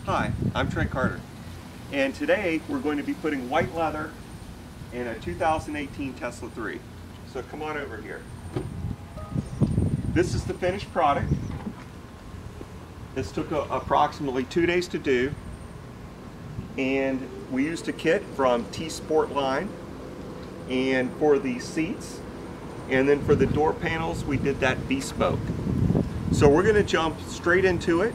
Hi, I'm Trent Carter, and today we're going to be putting white leather in a 2018 Tesla 3. So come on over here. This is the finished product. This took approximately 2 days to do, and we used a kit from TSportline, and for the seats, and then for the door panels we did that bespoke. So we're going to jump straight into it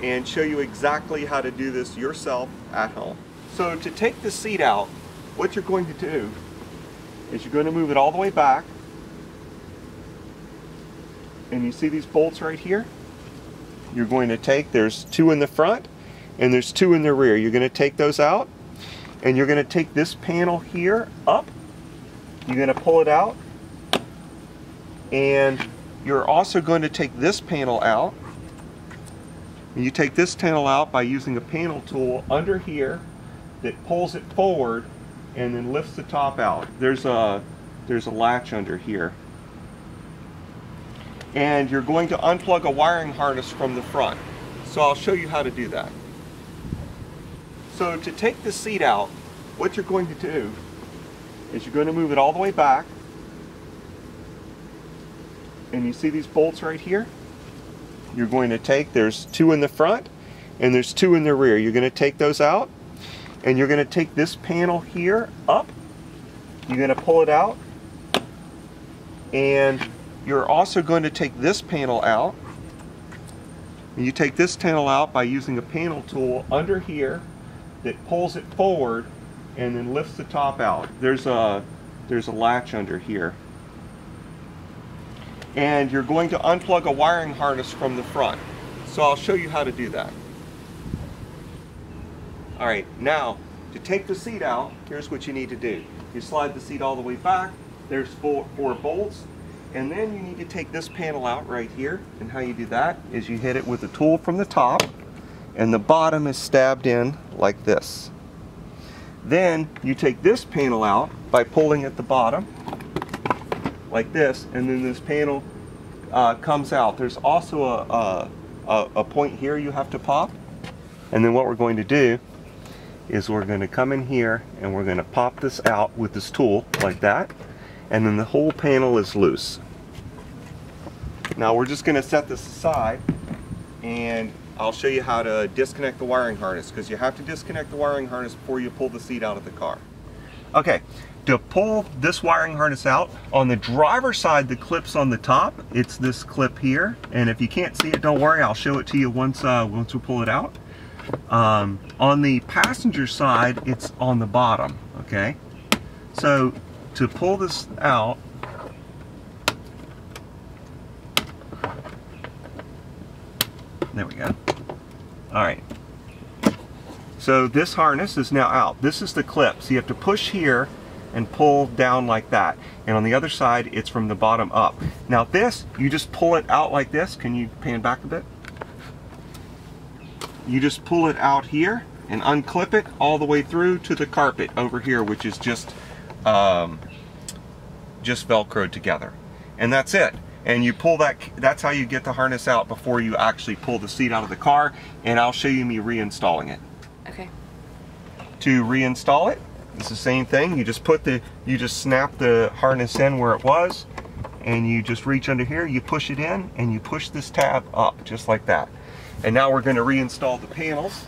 and show you exactly how to do this yourself at home. So to take the seat out, what you're going to do is you're going to move it all the way back, and you see these bolts right here? You're going to take, there's 2 in the front and there's 2 in the rear. You're going to take those out, and you're going to take this panel here up, you're going to pull it out, and you're also going to take this panel out. And you take this panel out by using a panel tool under here that pulls it forward and then lifts the top out. There's a latch under here. And you're going to unplug a wiring harness from the front. So I'll show you how to do that. So to take the seat out, what you're going to do is you're going to move it all the way back. And you see these bolts right here? You're going to take, there's 2 in the front and there's 2 in the rear. You're going to take those out, and you're going to take this panel here up, you're going to pull it out, and you're also going to take this panel out. And you take this panel out by using a panel tool under here that pulls it forward and then lifts the top out. There's a latch under here. And you're going to unplug a wiring harness from the front. So I'll show you how to do that. Alright, now to take the seat out, here's what you need to do. You slide the seat all the way back, there's four bolts, and then you need to take this panel out right here. And how you do that is you hit it with a tool from the top, and the bottom is stabbed in like this. Then you take this panel out by pulling at the bottom like this, and then this panel comes out. There's also a point here you have to pop, and then what we're going to do is we're going to come in here and we're going to pop this out with this tool like that, and then the whole panel is loose. Now we're just going to set this aside, and I'll show you how to disconnect the wiring harness, because you have to disconnect the wiring harness before you pull the seat out of the car. Okay. To pull this wiring harness out, on the driver's side the clip's on the top. It's this clip here, and if you can't see it, don't worry, I'll show it to you once we pull it out. On the passenger side, it's on the bottom. Okay, so to pull this out, there we go. Alright, so this harness is now out. This is the clip, so you have to push here and pull down like that, and on the other side it's from the bottom up. Now this, you just pull it out like this. Can you pan back a bit? You just pull it out here and unclip it all the way through to the carpet over here, which is just velcroed together, and that's it. And you pull that, that's how you get the harness out before you actually pull the seat out of the car, and I'll show you me reinstalling it. Okay. To reinstall it, it's the same thing. You just snap the harness in where it was, and you just reach under here, you push it in, and you push this tab up just like that. And now we're going to reinstall the panels.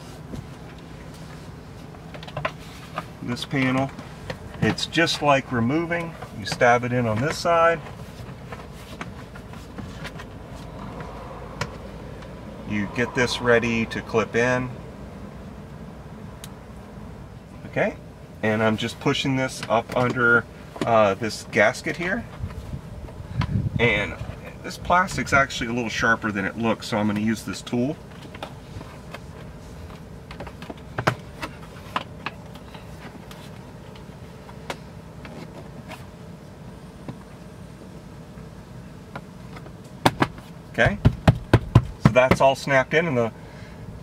This panel, it's just like removing. You stab it in on this side. You get this ready to clip in. Okay. And I'm just pushing this up under this gasket here, and this plastic's actually a little sharper than it looks, so I'm going to use this tool. Okay, so that's all snapped in, and the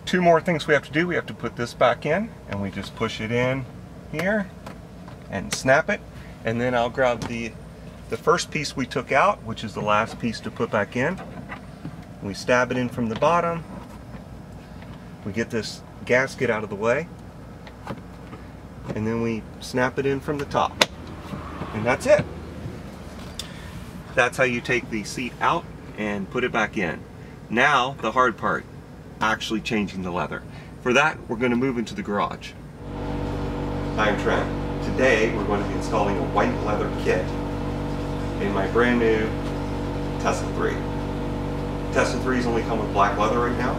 2 more things we have to do. We have to put this back in, and we just push it in here and snap it, and then I'll grab the first piece we took out, which is the last piece to put back in. We stab it in from the bottom, We get this gasket out of the way, and then we snap it in from the top. And that's it. That's how you take the seat out and put it back in. Now, the hard part, actually changing the leather. For that, we're going to move into the garage. I'm Trent. Today, we're going to be installing a white leather kit in my brand new Tesla 3. Tesla 3s only come with black leather right now,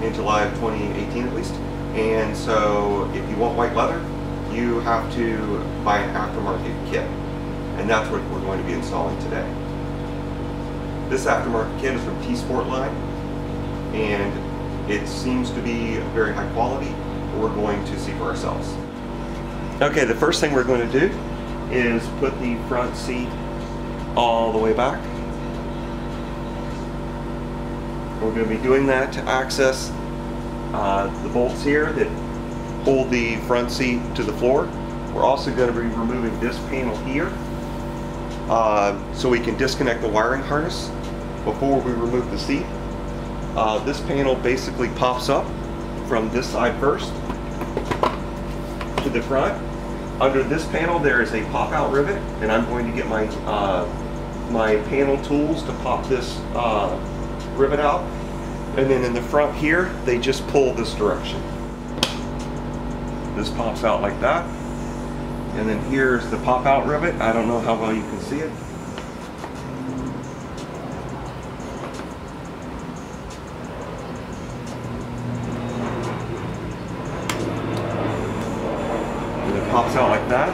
in July of 2018 at least. And so, if you want white leather, you have to buy an aftermarket kit. And that's what we're going to be installing today. This aftermarket kit is from TSportline, and it seems to be very high quality. We're going to see for ourselves. Okay, the first thing we're going to do is put the front seat all the way back. We're going to be doing that to access the bolts here that hold the front seat to the floor. We're also going to be removing this panel here so we can disconnect the wiring harness before we remove the seat. This panel basically pops up from this side first to the front. Under this panel there is a pop-out rivet, and I'm going to get my my panel tools to pop this rivet out. And then in the front here, they just pull this direction. This pops out like that. And then here's the pop-out rivet. I don't know how well you can see it. And it pops out like that.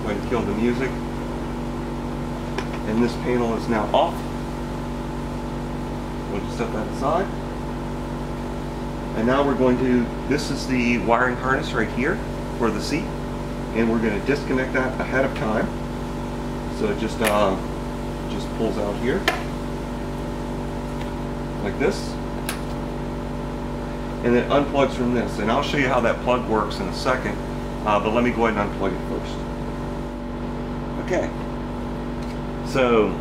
Go ahead and kill the music. And this panel is now off. We'll just set that aside. And now we're going to, this is the wiring harness right here for the seat, and we're going to disconnect that ahead of time. So it just pulls out here like this, and then unplugs from this. And I'll show you how that plug works in a second, but let me go ahead and unplug it first. Okay, so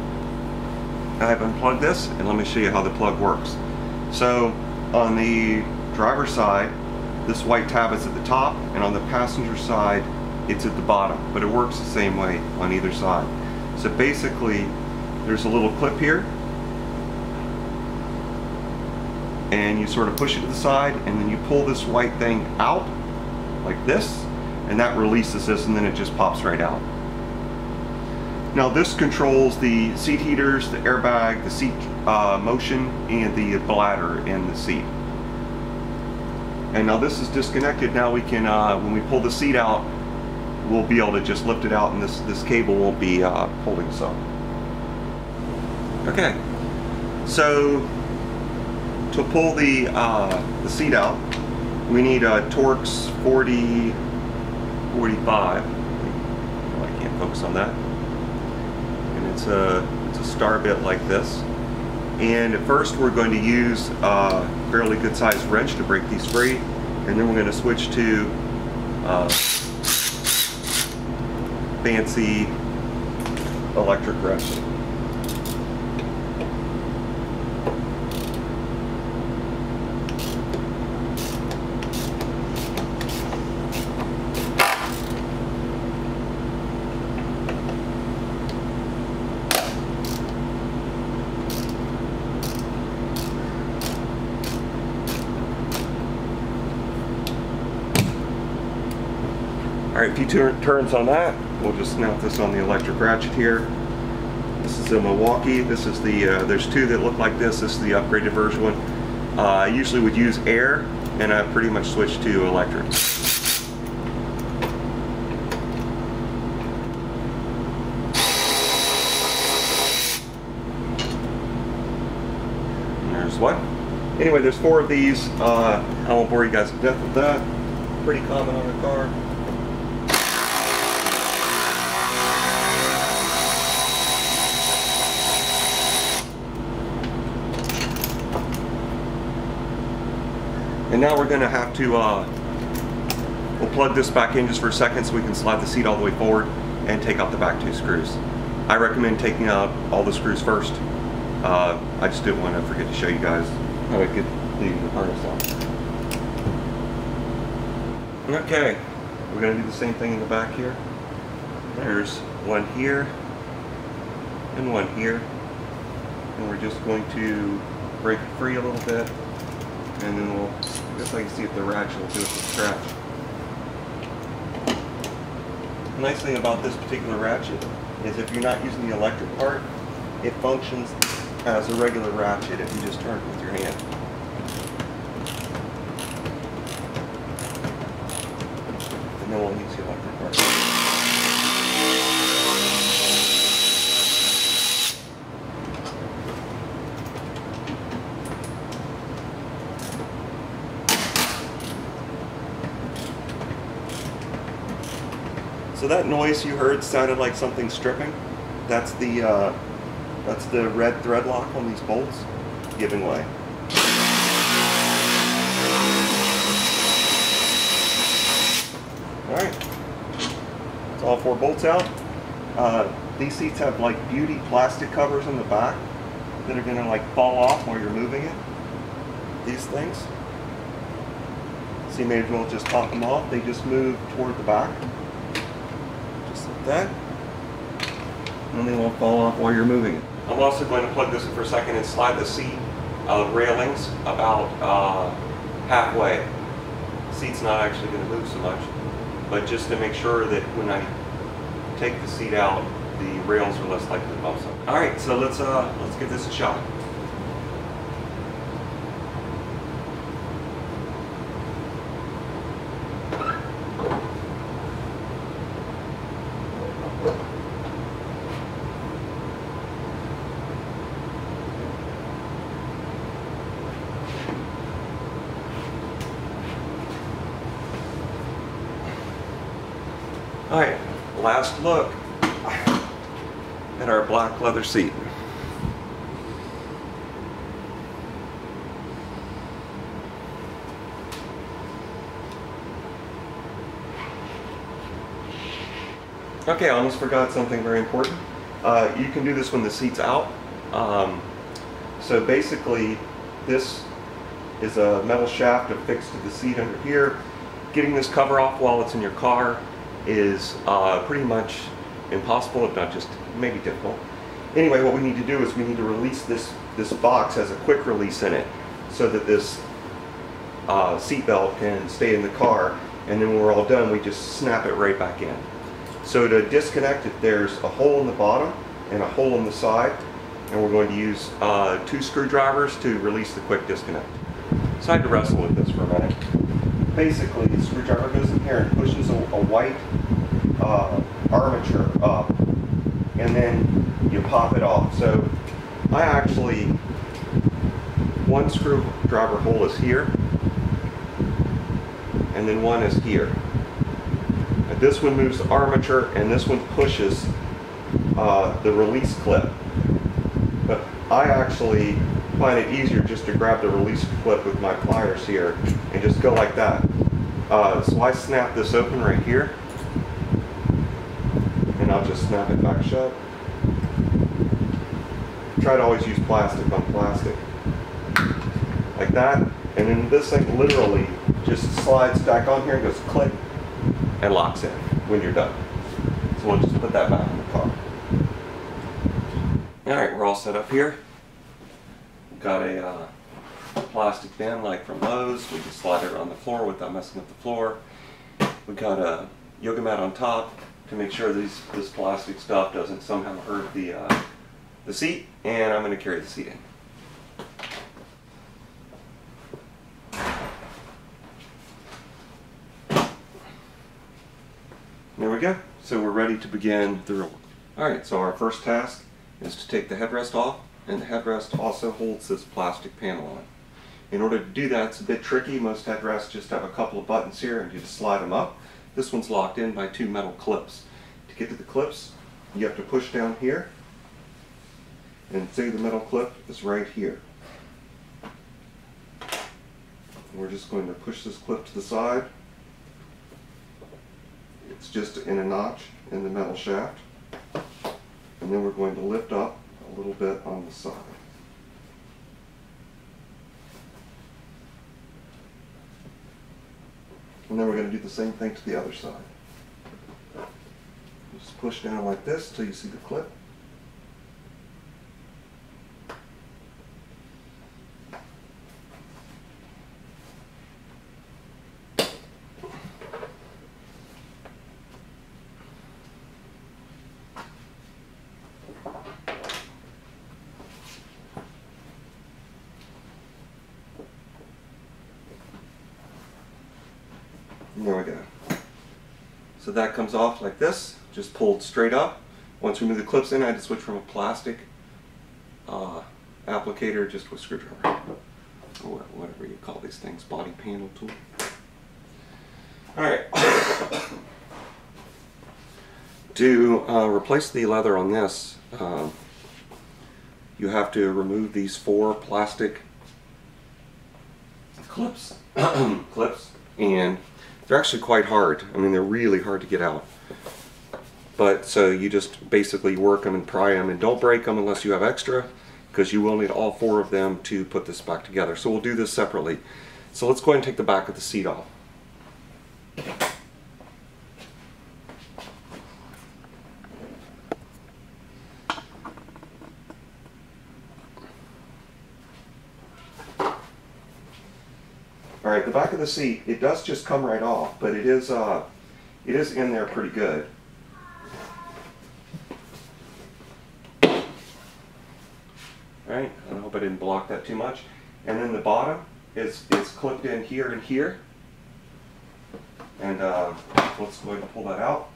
I've unplugged this, and let me show you how the plug works. So on the driver's side, this white tab is at the top, and on the passenger side, it's at the bottom, but it works the same way on either side. So basically, there's a little clip here, and you sort of push it to the side, and then you pull this white thing out, like this, and that releases this, and then it just pops right out. Now this controls the seat heaters, the airbag, the seat motion, and the bladder in the seat. And now this is disconnected. Now we can, when we pull the seat out, we'll be able to just lift it out, and this cable won't be holding us up. Okay, so to pull the seat out, we need a Torx 4045. Oh, I can't focus on that. And it's a star bit like this. And at first we're going to use a fairly good sized wrench to break these free, and then we're going to switch to fancy electric wrench. Alright, a few turns on that. We'll just snap this on the electric ratchet here. This is a Milwaukee. This is the, there's two that look like this. This is the upgraded version one. I usually would use air, and I pretty much switched to electric. And there's one. Anyway, there's 4 of these. I won't bore you guys to death with that. Pretty common on a car. And now we're going to have to, we'll plug this back in just for a second so we can slide the seat all the way forward and take out the back 2 screws. I recommend taking out all the screws first. I just didn't want to forget to show you guys how I could the harness off. Okay, we're going to do the same thing in the back here. There's one here and one here, and we're just going to break it free a little bit, and then we'll, I guess I can see if the ratchet will do it to scratch. The nice thing about this particular ratchet is if you're not using the electric part, it functions as a regular ratchet if you just turn it with your hand. And then we'll use the electric part. So that noise you heard sounded like something stripping. That's the red thread lock on these bolts giving way. Alright, that's all 4 bolts out. These seats have like beauty plastic covers on the back that are going to like fall off while you're moving it. These things. So you may as well just pop them off. They just move toward the back. Just like that. And they won't fall off while you're moving it. I'm also going to plug this in for a second and slide the seat railings about halfway. The seat's not actually going to move so much, but just to make sure that when I take the seat out, the rails are less likely to bump something. All right, so let's give this a shot. All right, last look at our black leather seat. Okay, I almost forgot something very important. You can do this when the seat's out. So basically, this is a metal shaft affixed to the seat under here. Getting this cover off while it's in your car is pretty much impossible, if not just maybe difficult. Anyway, what we need to do is we need to release this box. Has a quick release in it so that this seat belt can stay in the car, and then when we're all done we just snap it right back in. So to disconnect it, there's a hole in the bottom and a hole in the side, and we're going to use 2 screwdrivers to release the quick disconnect. So I had to wrestle with this for a minute. Basically, the screwdriver goes in here and pushes a white armature up, and then you pop it off. So I actually, one screwdriver hole is here, and then one is here. And this one moves the armature, and this one pushes the release clip. But I actually find it easier just to grab the release clip with my pliers here and just go like that. So I snap this open right here, and I'll just snap it back shut. Try to always use plastic on plastic. Like that, and then this thing literally just slides back on here and goes click and locks in when you're done. So we'll just put that back in the car. Alright, we're all set up here. Got a plastic bin like from Lowe's. We can slide it on the floor without messing up the floor. We got a yoga mat on top to make sure this plastic stuff doesn't somehow hurt the seat, and I'm going to carry the seat in. There we go. So we're ready to begin the real work. Alright, so our first task is to take the headrest off, and the headrest also holds this plastic panel on. In order to do that, it's a bit tricky. Most headrests just have a couple of buttons here and you just slide them up. This one's locked in by 2 metal clips. To get to the clips, you have to push down here, and say the metal clip is right here. We're just going to push this clip to the side. It's just in a notch in the metal shaft. And then we're going to lift up a little bit on the side. And then we're going to do the same thing to the other side. Just push down like this till you see the clip. And there we go. So that comes off like this, just pulled straight up. Once we move the clips in, I had to switch from a plastic applicator just to a screwdriver, or whatever you call these things, body panel tool. Alright. To replace the leather on this, you have to remove these 4 plastic clips, and they're actually quite hard. I mean, they're really hard to get out. But so you just basically work them and pry them, and don't break them unless you have extra, because you will need all 4 of them to put this back together. So we'll do this separately. So let's go ahead and take the back of the seat off. Alright, the back of the seat, it does just come right off, but it is in there pretty good. Alright, I hope I didn't block that too much. And then the bottom is clipped in here and here. And let's go ahead and pull that out.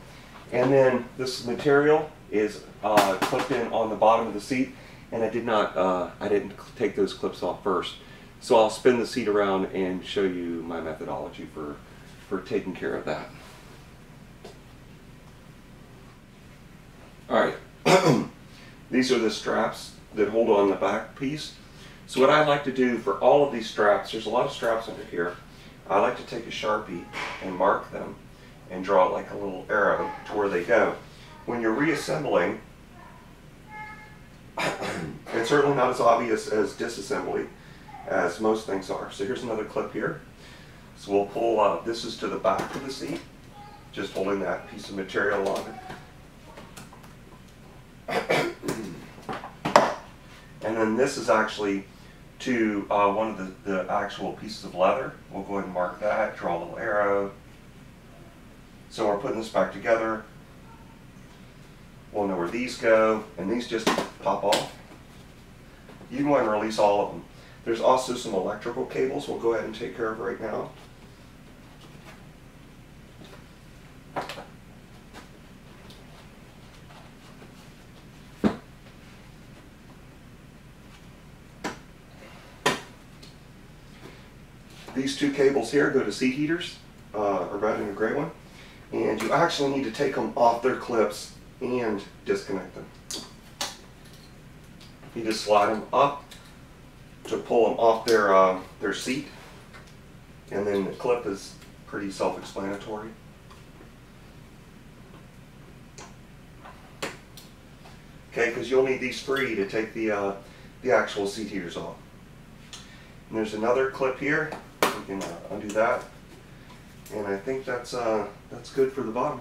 And then this material is clipped in on the bottom of the seat, and I didn't take those clips off first. So I'll spin the seat around and show you my methodology for taking care of that. Alright, these are the straps that hold on the back piece. So what I like to do for all of these straps, there's a lot of straps under here, I like to take a Sharpie and mark them and draw like a little arrow to where they go. When you're reassembling, it's certainly not as obvious as disassembly as most things are. So here's another clip here. So we'll pull, this is to the back of the seat, just holding that piece of material on it. And then this is actually to one of the actual pieces of leather. We'll go ahead and mark that, draw a little arrow. So we're putting this back together. We'll know where these go, and these just pop off. You can go ahead and release all of them. There's also some electrical cables we'll go ahead and take care of right now. These 2 cables here go to seat heaters, or red and a gray one, and you actually need to take them off their clips and disconnect them. You just slide them up to pull them off their seat, and then the clip is pretty self-explanatory. Okay, because you'll need these free to take the actual seat heaters off. And there's another clip here. We can undo that, and I think that's good for the bottom.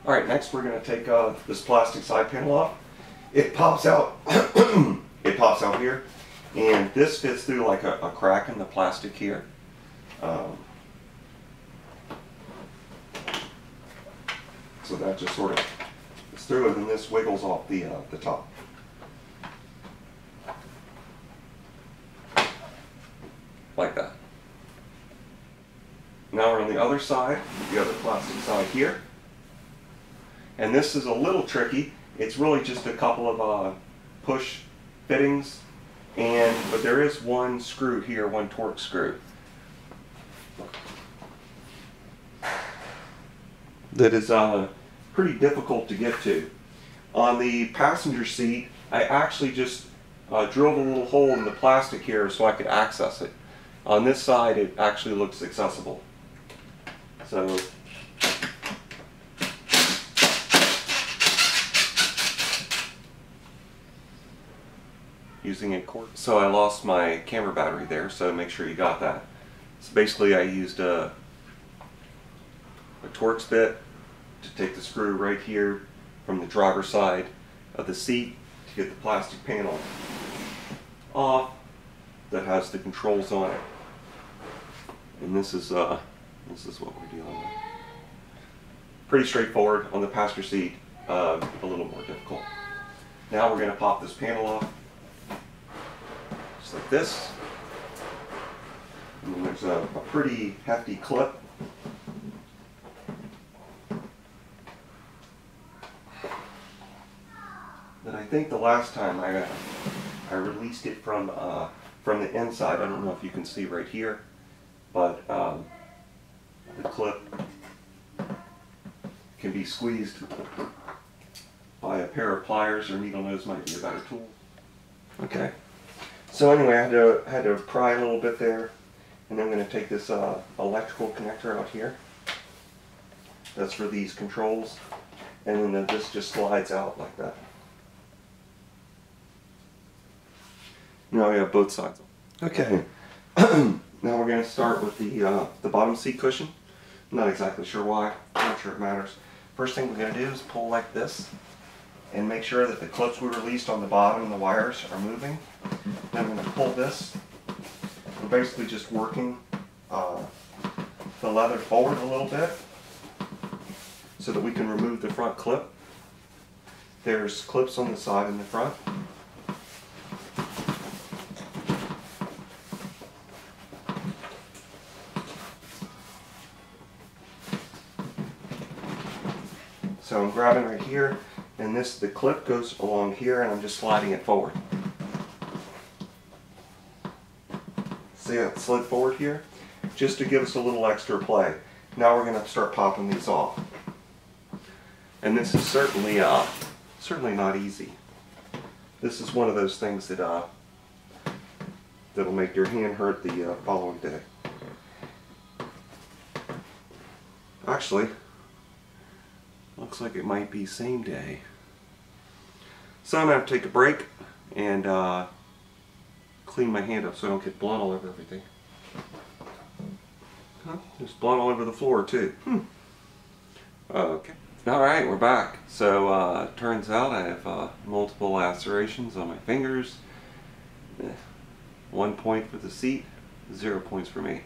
All right, next we're going to take this plastic side panel off. It pops out. It pops out here, and this fits through like a crack in the plastic here. So that just sort of is through, and then this wiggles off the top. Like that. Now we're on the other side, the other plastic side here. And this is a little tricky. It's really just a couple of push fittings, but there is one screw here, one torque screw, that is pretty difficult to get to. On the passenger seat, I actually just drilled a little hole in the plastic here so I could access it. On this side, it actually looks accessible. So using a cord. So I lost my camera battery there, so make sure you got that. So basically I used a Torx bit to take the screw right here from the driver's side of the seat to get the plastic panel off that has the controls on it. And this is what we're dealing with. Pretty straightforward. On the passenger seat, a little more difficult. Now we're going to pop this panel off, just like this. And then there's a pretty hefty clip. That I think the last time I released it from the inside. I don't know if you can see right here, but the clip can be squeezed by a pair of pliers, or needle nose might be a better tool. Okay. So anyway, I had to pry a little bit there, and I'm going to take this electrical connector out here. That's for these controls, and then this just slides out like that. Now we have both sides. Okay. Now we're going to start with the bottom seat cushion. I'm not exactly sure why. I'm not sure it matters. First thing we're going to do is pull like this and make sure that the clips we released on the bottom and the wires are moving. Then I'm going to pull this. We're basically just working the leather forward a little bit so that we can remove the front clip. There's clips on the side and the front. So I'm grabbing right here, and the clip goes along here, and I'm just sliding it forward. See how it slid forward here? Just to give us a little extra play. Now we're going to start popping these off. And this is certainly not easy. This is one of those things that that'll make your hand hurt the following day. Actually, looks like it might be same day. So I'm going to have to take a break and clean my hand up so I don't get blood all over everything. Huh? There's blood all over the floor too. Okay. Alright, we're back. So turns out I have multiple lacerations on my fingers. 1 point for the seat, 0 points for me.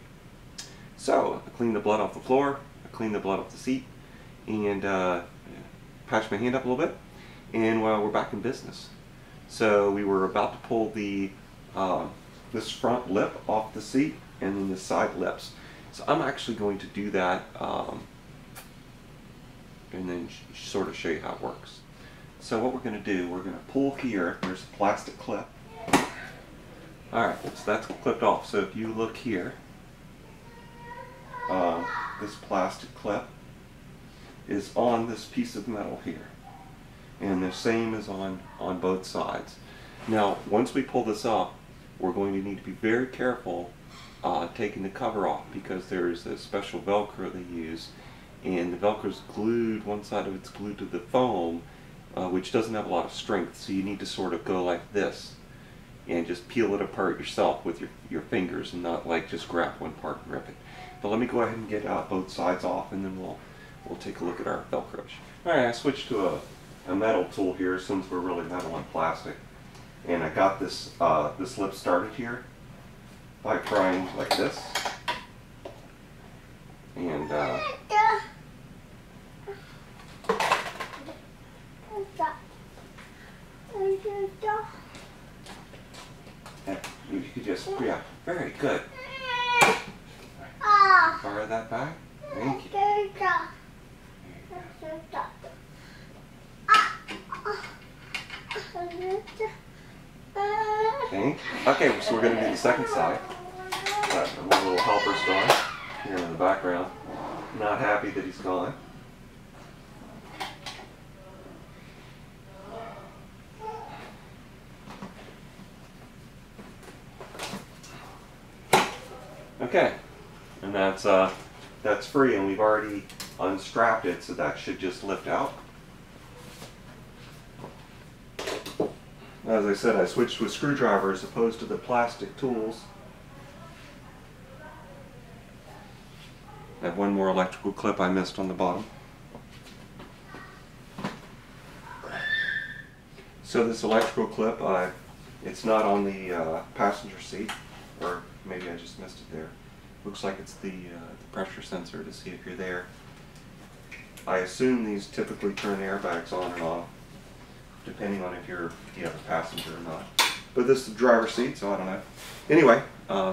So I cleaned the blood off the floor, I cleaned the blood off the seat, and patched my hand up a little bit, and we're back in business. So we were about to pull the this front lip off the seat and then the side lips. So I'm actually going to do that and then sort of show you how it works. So what we're going to do, we're going to pull here. There's a plastic clip. Alright, so that's clipped off. So if you look here, this plastic clip is on this piece of metal here, and the same is on both sides. Now once we pull this off, we're going to need to be very careful taking the cover off, because there's a special Velcro they use, and the Velcro's glued, one side of it's glued to the foam, which doesn't have a lot of strength, so you need to sort of go like this and just peel it apart yourself with your fingers, and not like just grab one part and rip it. But let me go ahead and get both sides off, and then we'll take a look at our Velcro. Alright, I switched to a metal tool here since we're really metal and plastic. And I got this lip started here by prying like this. And you could just, yeah, very good. Fire that back. Thank you. Okay, so we're going to do the second side. My little helper's gone here in the background. Not happy that he's gone. Okay, and that's free, and we've already unstrapped it, so that should just lift out. As I said, I switched to a screwdriver as opposed to the plastic tools. I have one more electrical clip I missed on the bottom. So this electrical clip, it's not on the passenger seat, or maybe I just missed it there. Looks like it's the pressure sensor to see if you're there. I assume these typically turn airbags on and off, depending on if you have a passenger or not. But this is the driver's seat, so I don't know. Anyway,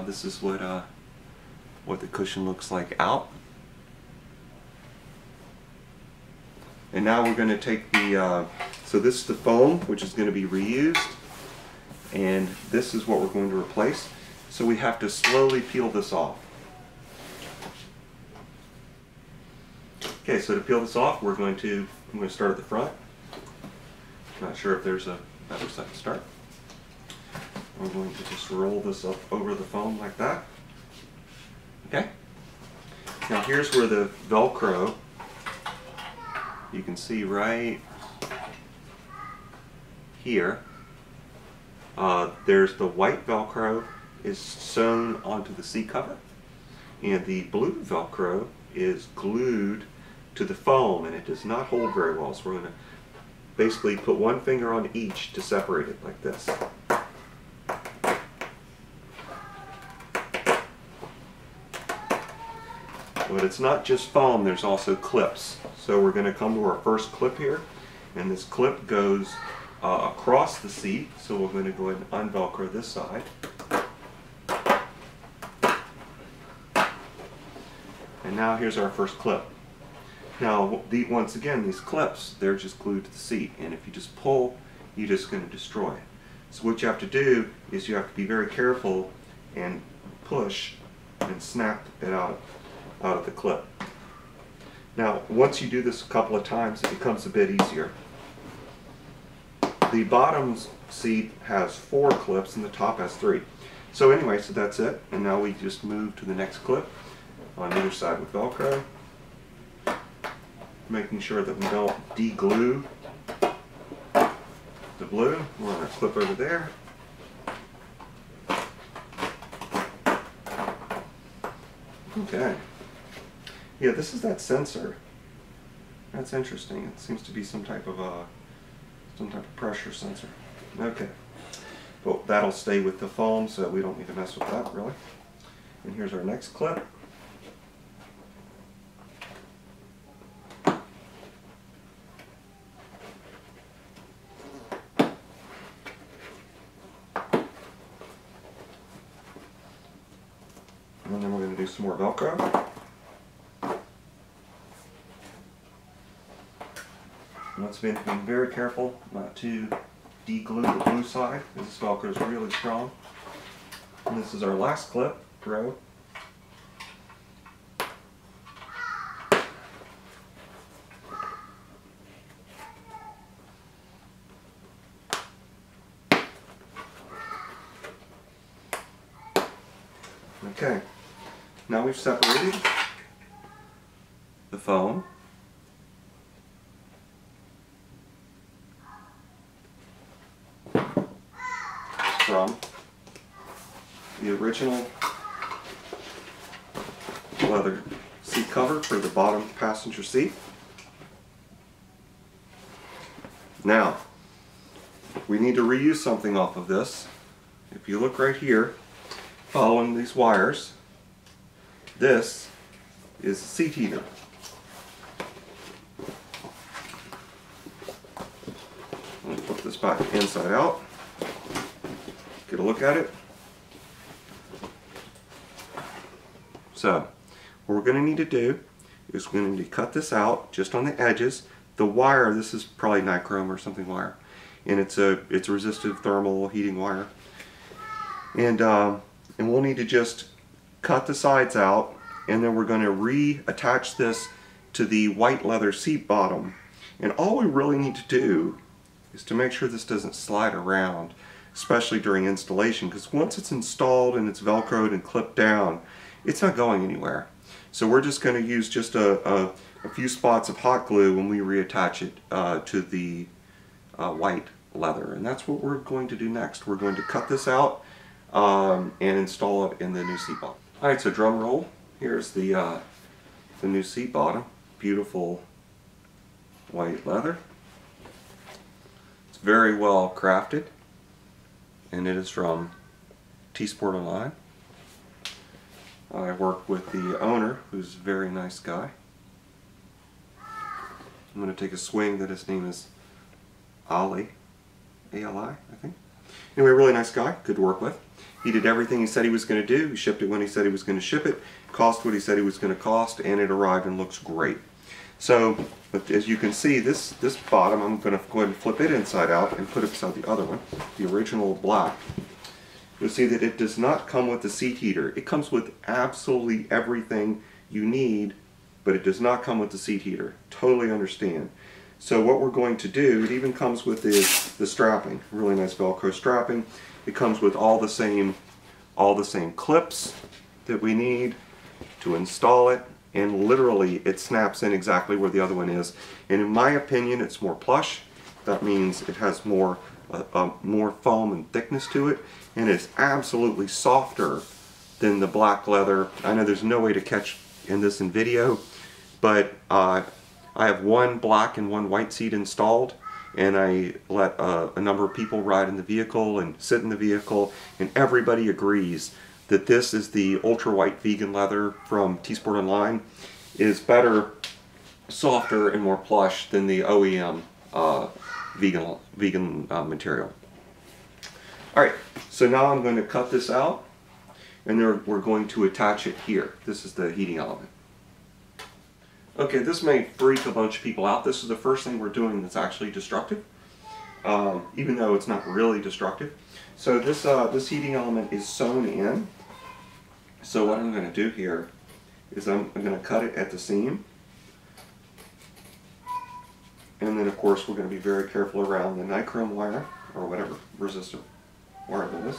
this is what the cushion looks like out. And now we're going to take the, so this is the foam, which is going to be reused, and this is what we're going to replace. So we have to slowly peel this off. Okay, so to peel this off, I'm going to start at the front. Not sure if there's a better side to start. We're going to just roll this up over the foam like that. Okay. Now here's where the Velcro, you can see right here, there's the white Velcro is sewn onto the seat cover, and the blue Velcro is glued to the foam, and it does not hold very well. So we're going to basically put one finger on each to separate it like this. But it's not just foam, there's also clips. So we're going to come to our first clip here, and this clip goes across the seat. So we're going to go ahead and unvelcro this side. And now here's our first clip. Now once again, these clips, they're just glued to the seat, and if you just pull, you're just going to destroy it. So what you have to do is you have to be very careful and push and snap it out of the clip. Now once you do this a couple of times, it becomes a bit easier. The bottom seat has 4 clips and the top has 3. So anyway, so that's it, and now we just move to the next clip on either side with Velcro, making sure that we don't de-glue the blue. We're on our clip over there. Okay. Yeah, this is that sensor. That's interesting. It seems to be some type of pressure sensor. Okay. Well, that'll stay with the foam, so we don't need to mess with that really. And here's our next clip. And then we're going to do some more Velcro. Once again, being very careful not to de-glue the blue side, because this Velcro is really strong. And this is our last clip, row. Okay, now we've separated the foam from the original leather seat cover for the bottom passenger seat. Now, we need to reuse something off of this. If you look right here, following these wires, this is the seat heater. I'm going to put this back inside out. Get a look at it. So, what we're going to need to do is we're going to cut this out just on the edges. The wire, this is probably nichrome or something wire, and it's a resistive thermal heating wire. And we'll need to just cut the sides out, and then we're going to reattach this to the white leather seat bottom. And all we really need to do is to make sure this doesn't slide around, especially during installation, because once it's installed and it's velcroed and clipped down, it's not going anywhere. So we're just going to use just a few spots of hot glue when we reattach it to the white leather. And that's what we're going to do next. We're going to cut this out and install it in the new seat bottom. Alright, so drum roll. Here's the the new seat bottom. Beautiful white leather. It's very well crafted, and it is from TSportline. I work with the owner, who's a very nice guy. I'm going to take a swing that his name is Ali, A-L-I, I think. Anyway, really nice guy, good to work with. He did everything he said he was going to do. He shipped it when he said he was going to ship it, cost what he said he was going to cost, and it arrived and looks great. So, but as you can see, this bottom, I'm going to go ahead and flip it inside out and put it beside the other one, the original black. You'll see that it does not come with the seat heater. It comes with absolutely everything you need, but it does not come with the seat heater. Totally understand. So what we're going to do, it even comes with the strapping, really nice Velcro strapping. It comes with all the same clips that we need to install it, and literally it snaps in exactly where the other one is. And in my opinion, it's more plush. That means it has more foam and thickness to it, and it's absolutely softer than the black leather. I know there's no way to catch this in video, but I have one black and one white seat installed, and I let a number of people ride in the vehicle and sit in the vehicle, and everybody agrees that this is the ultra white vegan leather from TSportline is better, softer, and more plush than the OEM vegan material. Alright, so now I'm going to cut this out, and we're going to attach it here. This is the heating element. Okay, this may freak a bunch of people out. This is the first thing we're doing that's actually destructive, even though it's not really destructive. So this heating element is sewn in. So what I'm going to do here is I'm going to cut it at the seam. And then of course we're going to be very careful around the nichrome wire, or whatever resistor wire that is,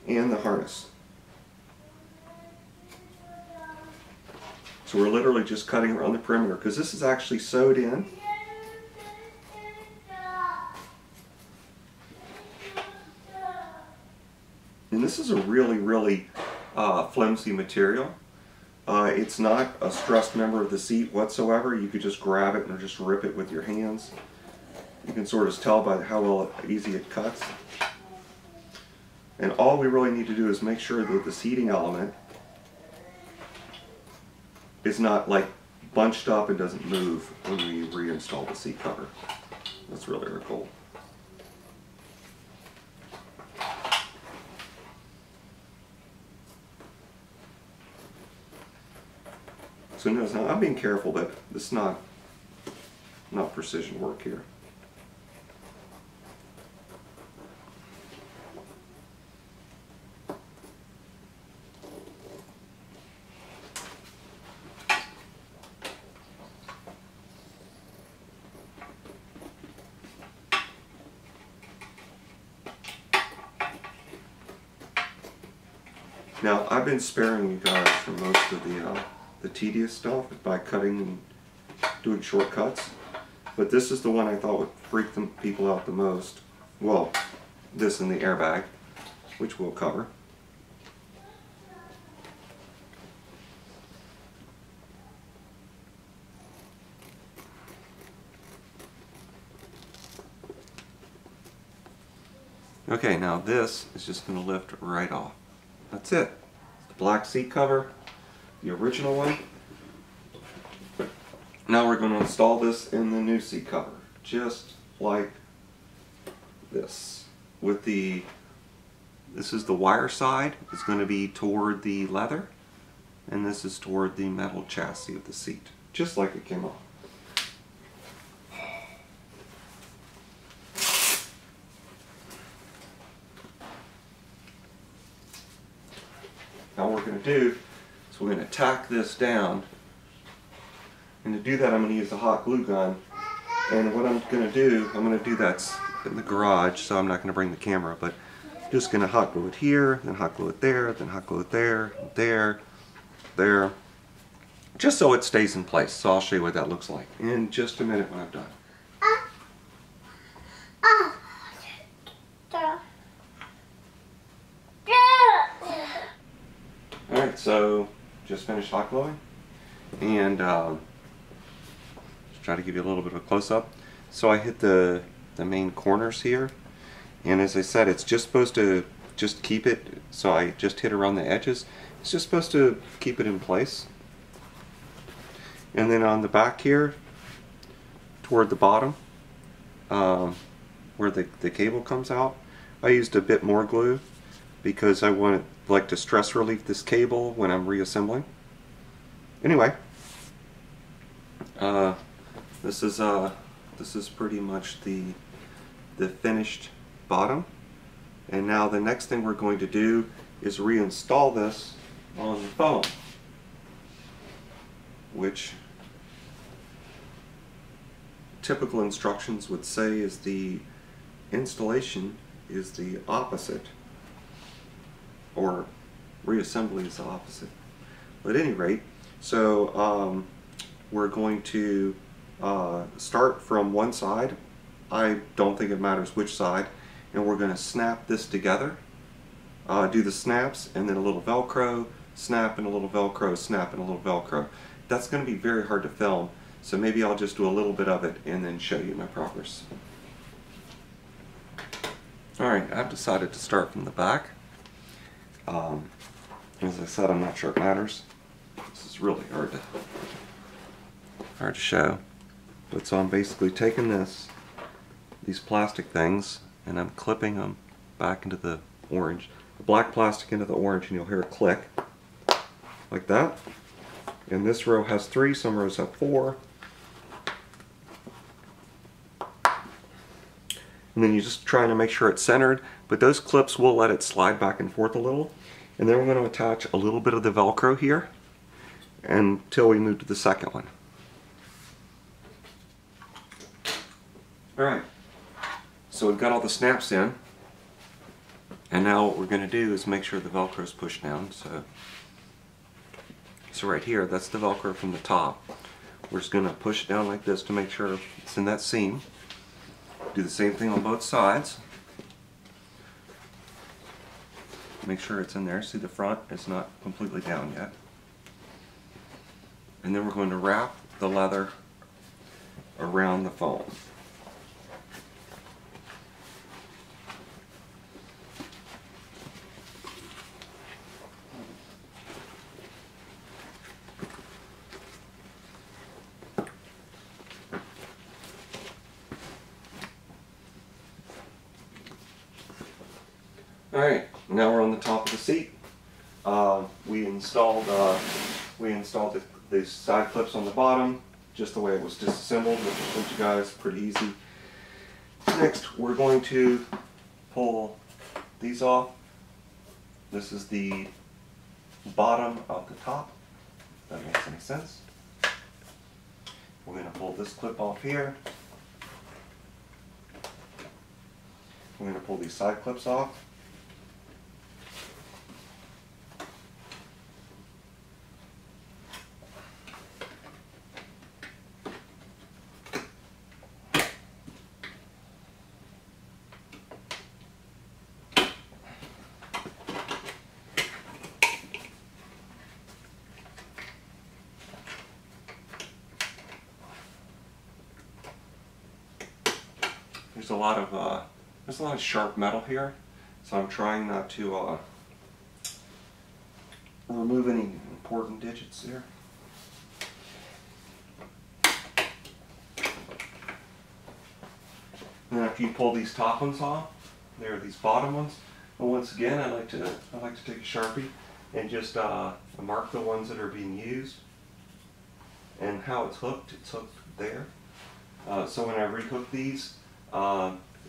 and the harness. So we're literally just cutting around the perimeter, because this is actually sewed in. And this is a really, really flimsy material. It's not a stressed member of the seat whatsoever. You could just grab it and just rip it with your hands. You can sort of tell by how easy it cuts. And all we really need to do is make sure that this heating element is not like bunched up and doesn't move when we reinstall the seat cover. That's really our goal. So notice now I'm being careful that this is not precision work here. Now, I've been sparing you guys from most of the tedious stuff by cutting and doing shortcuts, but this is the one I thought would freak people out the most. Well, this and the airbag, which we'll cover. Okay, now this is just going to lift right off. That's it. The black seat cover, the original one. Now we're going to install this in the new seat cover, just like this. With this is the wire side. It's going to be toward the leather, and this is toward the metal chassis of the seat, just like it came off. Now what we're going to do is we're going to tack this down, and to do that I'm going to use the hot glue gun. And what I'm going to do, I'm going to do that in the garage, so I'm not going to bring the camera, but I'm just going to hot glue it here, then hot glue it there, then hot glue it there, there, there, just so it stays in place. So I'll show you what that looks like in just a minute when I'm done. Alright, so just finished hot gluing, and just try to give you a little bit of a close-up. So I hit the main corners here, and as I said, it's just supposed to just keep it, so I just hit around the edges. It's just supposed to keep it in place. And then on the back here, toward the bottom, where the cable comes out, I used a bit more glue because I like to stress relieve this cable when I'm reassembling. Anyway, this is pretty much the finished bottom. And now the next thing we're going to do is reinstall this on the foam, which typical instructions would say is the installation is the opposite, or reassembly is the opposite. But at any rate, so we're going to start from one side. I don't think it matters which side. And we're going to snap this together, do the snaps, and then a little Velcro, snap and a little Velcro, snap and a little Velcro. That's going to be very hard to film, so maybe I'll just do a little bit of it and then show you my progress. Alright, I've decided to start from the back. As I said, I'm not sure it matters. This is really hard to show. But so I'm basically taking these plastic things, and I'm clipping them back into the orange, the black plastic into the orange, and you'll hear a click, like that. And this row has 3, some rows have 4. And then you're just trying to make sure it's centered, but those clips will let it slide back and forth a little. And then we're going to attach a little bit of the Velcro here until we move to the second one. Alright. So we've got all the snaps in, and now what we're going to do is make sure the Velcro is pushed down. So right here, that's the Velcro from the top. We're just going to push it down like this to make sure it's in that seam. Do the same thing on both sides. Make sure it's in there. See, the front is not completely down yet. And then we're going to wrap the leather around the foam. Alright, now we're on the top of the seat. We installed the side clips on the bottom, just the way it was disassembled, which I showed you guys, pretty easy. Next, we're going to pull these off. This is the bottom of the top, if that makes any sense. We're going to pull this clip off here. We're going to pull these side clips off. There's a lot of sharp metal here, so I'm trying not to remove any important digits there. And after you pull these top ones off, there are these bottom ones. But once again, I like to take a Sharpie and just mark the ones that are being used and how it's hooked. It's hooked there. So when I rehook these,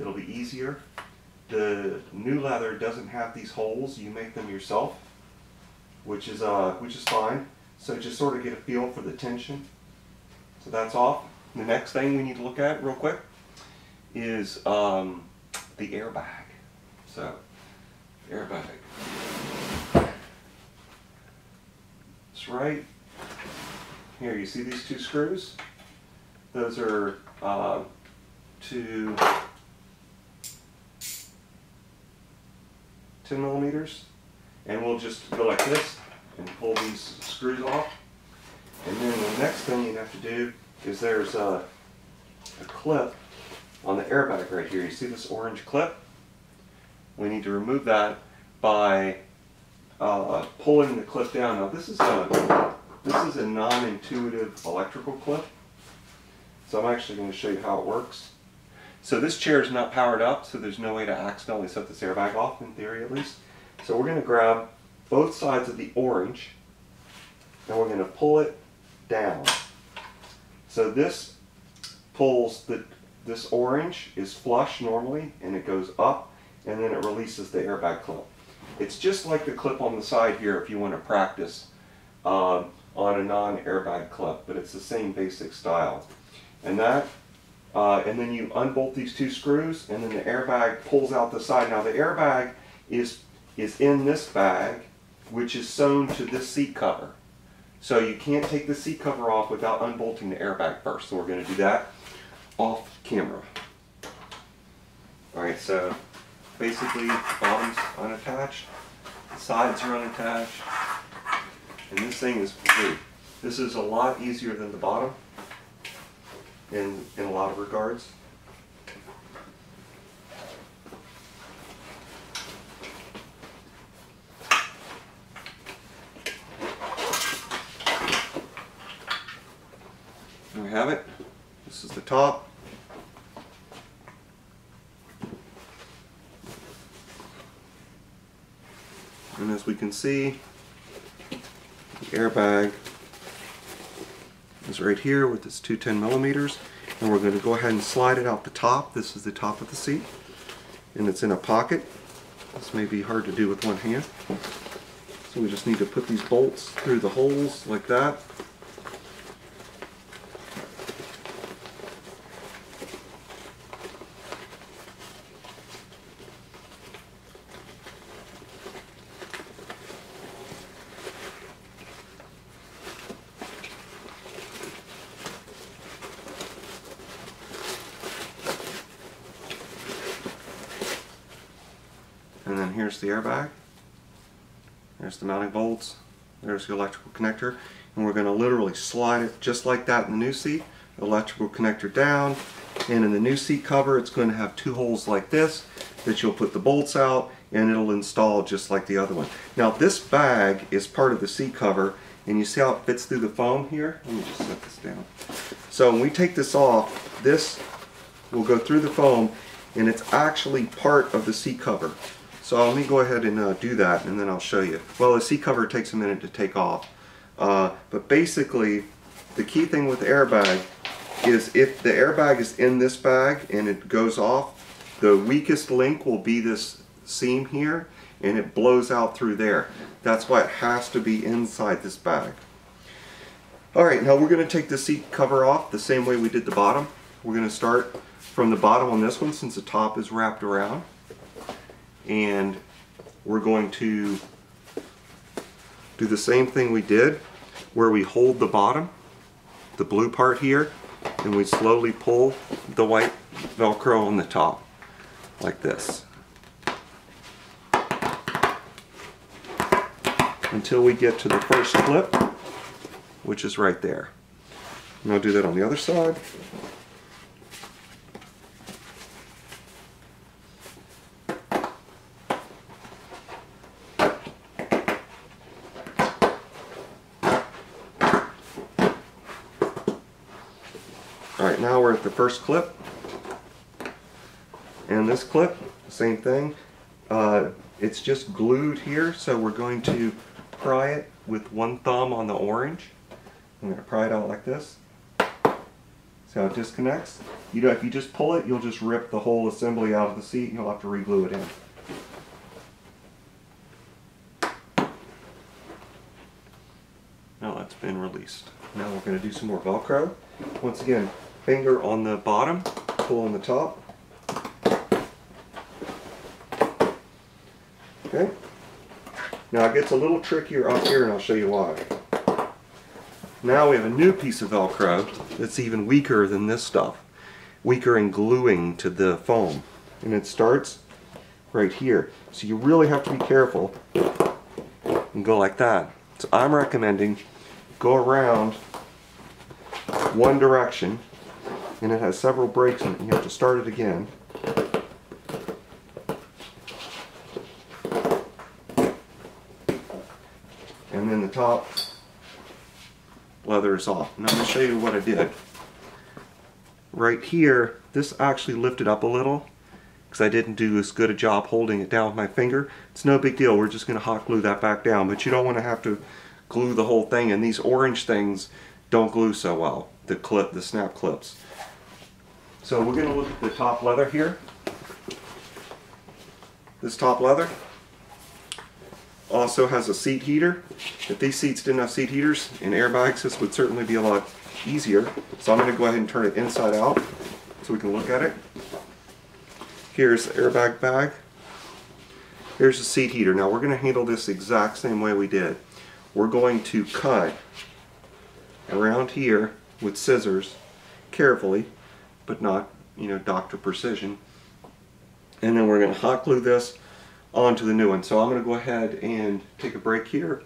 it'll be easier. The new leather doesn't have these holes. You make them yourself, which is fine. So just sort of get a feel for the tension. So that's off. The next thing we need to look at real quick is the airbag. So airbag. It's right here. You see these 2 screws? Those are 2 10 millimeters, and we'll just go like this and pull these screws off. And then the next thing you have to do is there's a clip on the airbag right here. You see this orange clip? We need to remove that by pulling the clip down. Now this is a non-intuitive electrical clip, so I'm actually going to show you how it works. So this chair is not powered up, so there's no way to accidentally set this airbag off, in theory at least. So we're going to grab both sides of the orange and we're going to pull it down. So this pulls this orange is flush normally, and it goes up, and then it releases the airbag clip. It's just like the clip on the side here if you want to practice on a non-airbag clip, but it's the same basic style. And then you unbolt these two screws, and then the airbag pulls out the side. Now the airbag is in this bag, which is sewn to this seat cover. So you can't take the seat cover off without unbolting the airbag first. So we're going to do that off camera. Alright, so basically the bottom's unattached, the sides are unattached, and this thing is free. This is a lot easier than the bottom in a lot of regards. There we have it. This is the top. And as we can see, the airbag is right here with its 210mm, and we're going to go ahead and slide it out the top. This is the top of the seat, and it's in a pocket. This may be hard to do with one hand. So we just need to put these bolts through the holes like that. And then here's the airbag. There's the mounting bolts. There's the electrical connector. And we're going to literally slide it just like that in the new seat. Electrical connector down. And in the new seat cover, it's going to have two holes like this that you'll put the bolts out, and it'll install just like the other one. Now this bag is part of the seat cover, and you see how it fits through the foam here? Let me just set this down. So when we take this off, this will go through the foam, and it's actually part of the seat cover. So let me go ahead and do that, and then I'll show you. Well, the seat cover takes a minute to take off. But basically, the key thing with the airbag is if the airbag is in this bag and it goes off, the weakest link will be this seam here, and it blows out through there. That's why it has to be inside this bag. Alright, now we're going to take the seat cover off the same way we did the bottom. We're going to start from the bottom on this one since the top is wrapped around. And we're going to do the same thing we did where we hold the bottom, the blue part here, and we slowly pull the white Velcro on the top like this until we get to the first clip, which is right there. And I'll do that on the other side. Alright, now we're at the first clip, and this clip, same thing, it's just glued here, so we're going to pry it with one thumb on the orange. I'm going to pry it out like this. See how it disconnects? You know, if you just pull it, you'll just rip the whole assembly out of the seat, and you'll have to re-glue it in. Now that's been released. Now we're going to do some more Velcro. Once again, finger on the bottom, pull on the top. Okay. Now it gets a little trickier up here, and I'll show you why. Now we have a new piece of Velcro that's even weaker than this stuff. Weaker in gluing to the foam. And it starts right here. So you really have to be careful and go like that. So I'm recommending go around one direction, and it has several breaks in it. You have to start it again. And then the top leather is off. And I'm going to show you what I did. Right here, this actually lifted up a little because I didn't do as good a job holding it down with my finger. It's no big deal. We're just going to hot glue that back down. But you don't want to have to glue the whole thing, and these orange things don't glue so well, the snap clips. So we're going to look at the top leather here. This top leather also has a seat heater. If these seats didn't have seat heaters and airbags, this would certainly be a lot easier. So I'm going to go ahead and turn it inside out so we can look at it. Here's the airbag bag. Here's the seat heater. Now we're going to handle this the exact same way we did. We're going to cut around here with scissors carefully, but not, doctor precision. And then we're going to hot glue this onto the new one. So I'm going to go ahead and take a break here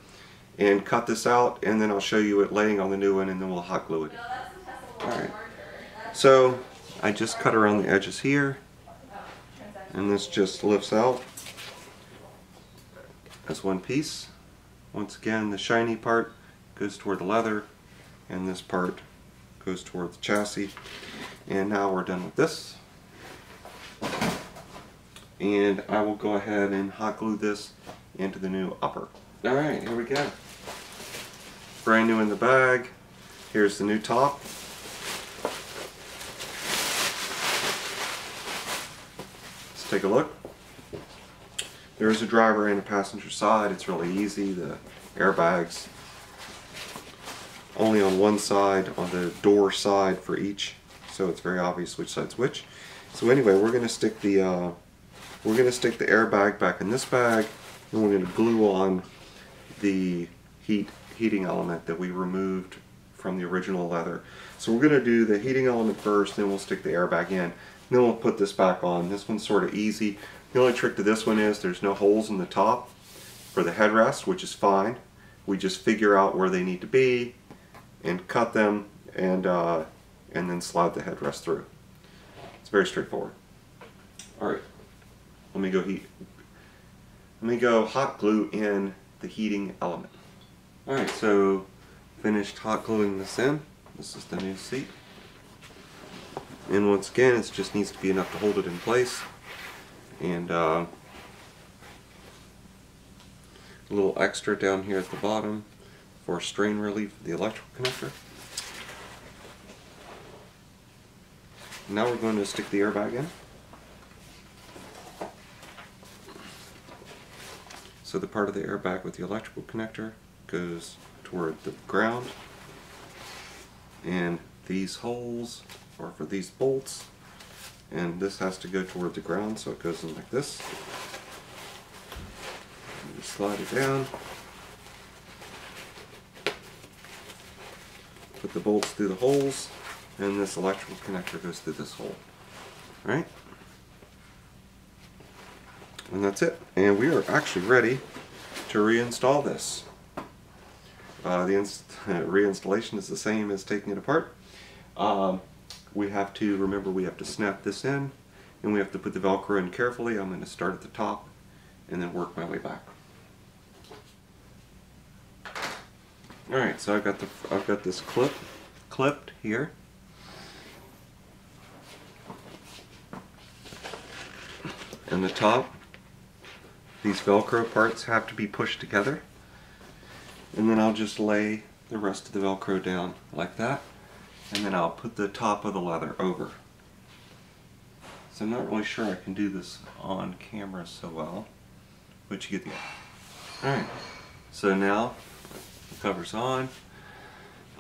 and cut this out, and then I'll show you it laying on the new one, and then we'll hot glue it. Alright, so I just cut around the edges here, and this just lifts out as one piece. Once again, the shiny part goes toward the leather, and this part goes toward the chassis. And now we're done with this. And I will go ahead and hot glue this into the new upper. Alright, here we go. Brand new in the bag. Here's the new top. Let's take a look. There's a driver and a passenger side. It's really easy. The airbags only on one side, on the door side for each, so it's very obvious which side's which. So anyway, we're going to stick the airbag back in this bag, and we're going to glue on the heating element that we removed from the original leather. So we're going to do the heating element first, then we'll stick the airbag in, then we'll put this back on. This one's sort of easy. The only trick to this one is there's no holes in the top for the headrest, which is fine. We just figure out where they need to be and cut them, and then slide the headrest through. It's very straightforward. Alright, let me go hot glue in the heating element. Alright, so finished hot gluing this in. This is the new seat. And once again, it just needs to be enough to hold it in place. And a little extra down here at the bottom for strain relief of the electrical connector. Now we're going to stick the airbag in. So the part of the airbag with the electrical connector goes toward the ground, and these holes are for these bolts, and this has to go toward the ground, so it goes in like this. And you slide it down, put the bolts through the holes, and this electrical connector goes through this hole. Right? And that's it. And we are actually ready to reinstall this. The reinstallation is the same as taking it apart. We have to snap this in, and we have to put the Velcro in carefully. I'm going to start at the top and then work my way back. Alright, so I've got this clipped here. And the top, these Velcro parts have to be pushed together, and then I'll just lay the rest of the Velcro down like that, and then I'll put the top of the leather over. So I'm not really sure I can do this on camera so well, but you get the idea. Alright, so now the cover's on.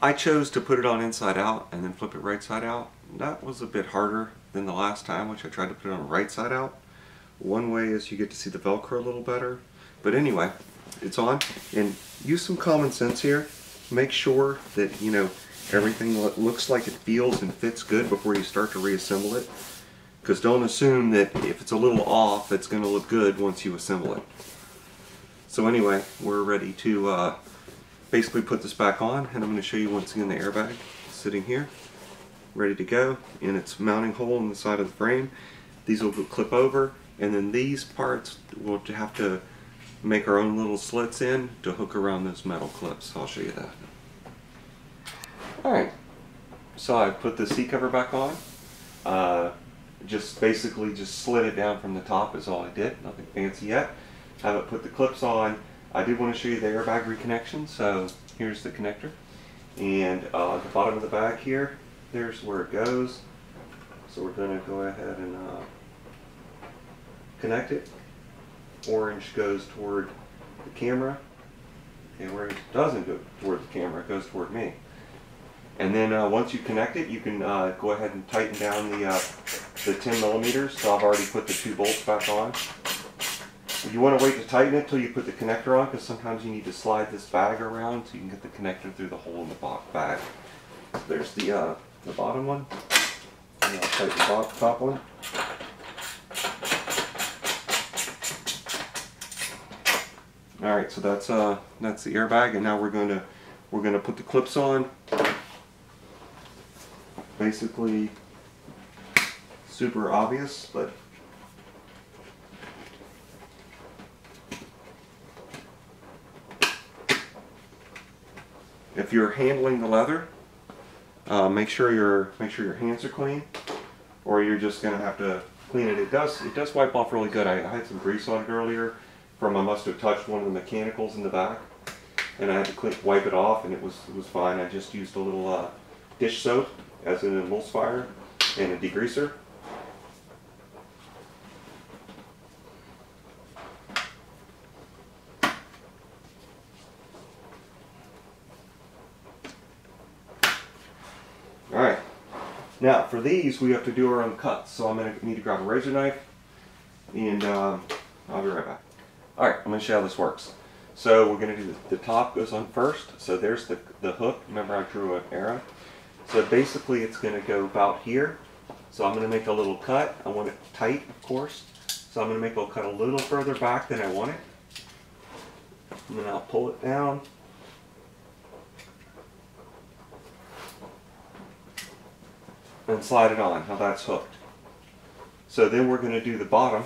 I chose to put it on inside out and then flip it right side out. That was a bit harder than the last time, which I tried to put it on right side out. One way is you get to see the Velcro a little better. But anyway, it's on. And use some common sense here. Make sure that, everything looks like it feels and fits good before you start to reassemble it. Because don't assume that if it's a little off, it's going to look good once you assemble it. So anyway, we're ready to basically put this back on, and I'm going to show you once again the airbag sitting here, ready to go, in its mounting hole in the side of the frame. These will clip over, and then these parts we'll have to make our own little slits in to hook around those metal clips. I'll show you that. Alright, so I put the seat cover back on. Just basically just slid it down from the top is all I did. Nothing fancy yet. Haven't put the clips on. I did want to show you the airbag reconnection, so here's the connector. And the bottom of the bag here, there's where it goes. So we're going to go ahead and connect it. Orange goes toward the camera. Okay, orange doesn't go toward the camera, it goes toward me. And then once you connect it, you can go ahead and tighten down the 10 millimeters. So I've already put the 2 bolts back on. You want to wait to tighten it till you put the connector on, because sometimes you need to slide this bag around so you can get the connector through the hole in the bag. So there's the bottom one. And I'll tighten the top one. All right, so that's the airbag, and now we're going to put the clips on. Basically, super obvious, but if you're handling the leather, make sure your hands are clean, or you're just going to have to clean it. It does wipe off really good. I had some grease on it earlier from I must have touched one of the mechanicals in the back, and I had to wipe it off, and it was fine. I just used a little dish soap as an emulsifier and a degreaser. Alright, now for these we have to do our own cuts, so I'm going to need to grab a razor knife, and I'll be right back. Alright, I'm going to show you how this works. So we're going to do the top goes on first, so there's the hook. Remember I drew an arrow? So basically it's going to go about here. So I'm going to make a little cut. I want it tight, of course. So I'm going to make a cut a little further back than I want it. And then I'll pull it down. And slide it on. Now that's hooked. So then we're going to do the bottom.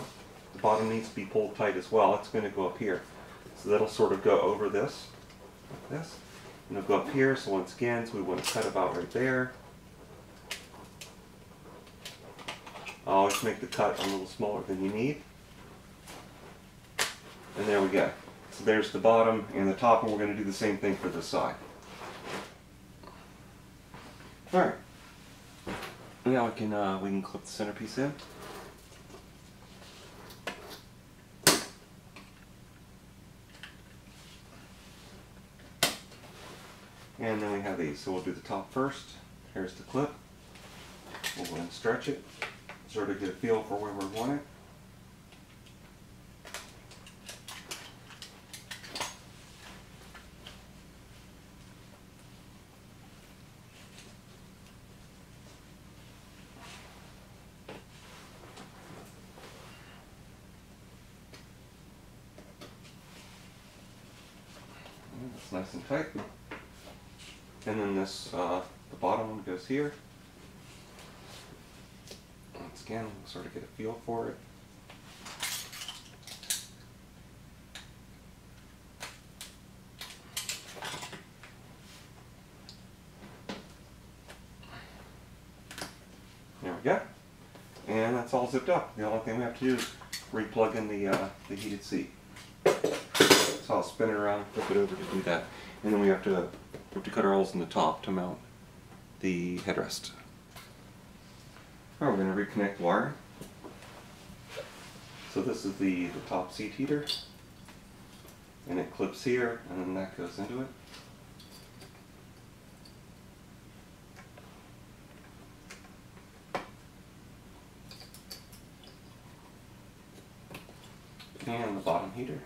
The bottom needs to be pulled tight as well. It's going to go up here. So that'll sort of go over this, like this. And it'll go up here, so once again, so we want to cut about right there. I'll always make the cut a little smaller than you need. And there we go. So there's the bottom and the top, and we're going to do the same thing for this side. Alright. Now we can clip the centerpiece in. And then we have these. So we'll do the top first. Here's the clip. We'll go ahead and stretch it. Sort of get a feel for where we want it. And that's nice and tight. And then this, the bottom one goes here. Once again, we'll sort of get a feel for it. There we go. And that's all zipped up. The only thing we have to do is re-plug in the heated seat. So I'll spin it around, flip it over to do that. And then we have to cut our holes in the top to mount the headrest. Alright, we're going to reconnect wire. So this is the top seat heater, and it clips here, and then that goes into it. And the bottom heater.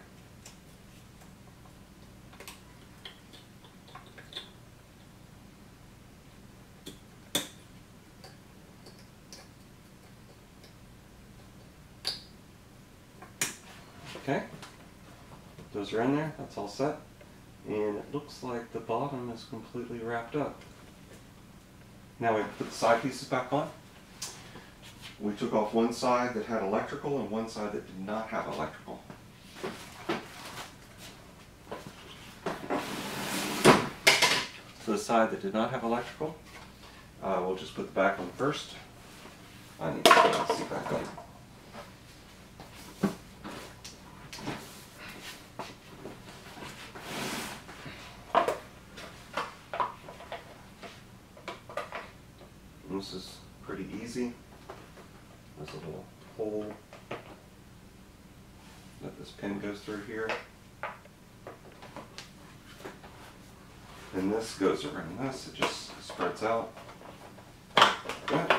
Okay, those are in there, that's all set. And it looks like the bottom is completely wrapped up. Now we put the side pieces back on. We took off one side that had electrical and one side that did not have electrical. So the side that did not have electrical, we'll just put the back on first. I need to put the seat back on. And this is pretty easy. There's a little hole that this pin goes through here. And this goes around this, it just spreads out. Good.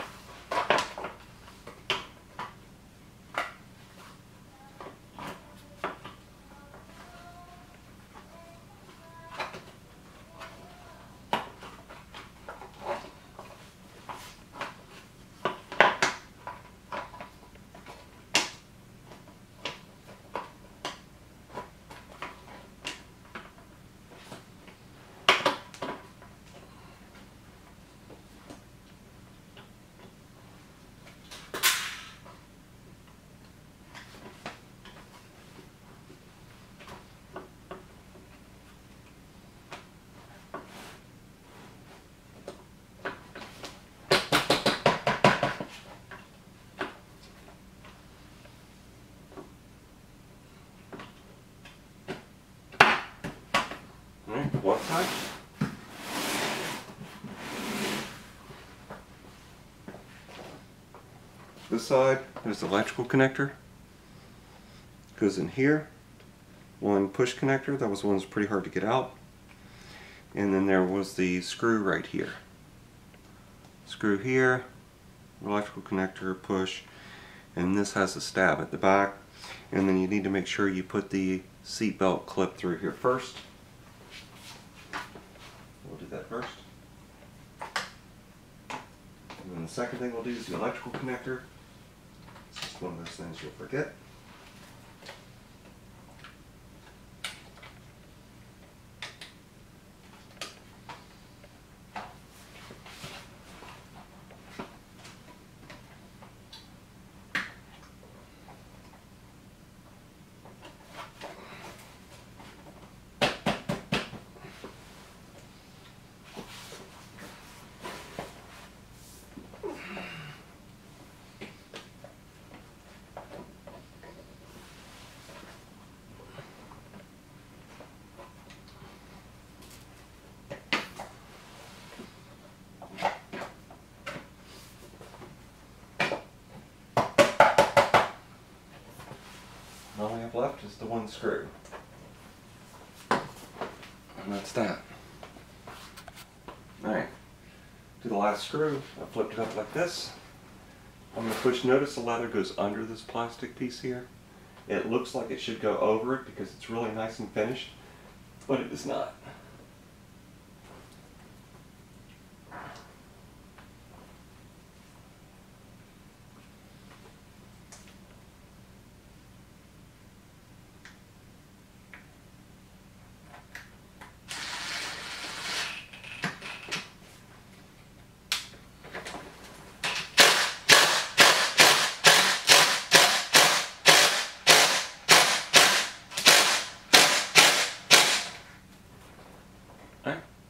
One side. This side, there's the electrical connector. Goes in here. One push connector, that was one that's pretty hard to get out. And then there was the screw right here. Screw here, electrical connector, push, and this has a stab at the back. And then you need to make sure you put the seat belt clip through here first. We'll do that first. And then the second thing we'll do is the electrical connector. It's just one of those things you'll forget. All we have left is the one screw. And that's that. Alright, to the last screw, I flipped it up like this. I'm going to push, notice the leather goes under this plastic piece here. It looks like it should go over it because it's really nice and finished, but it is not.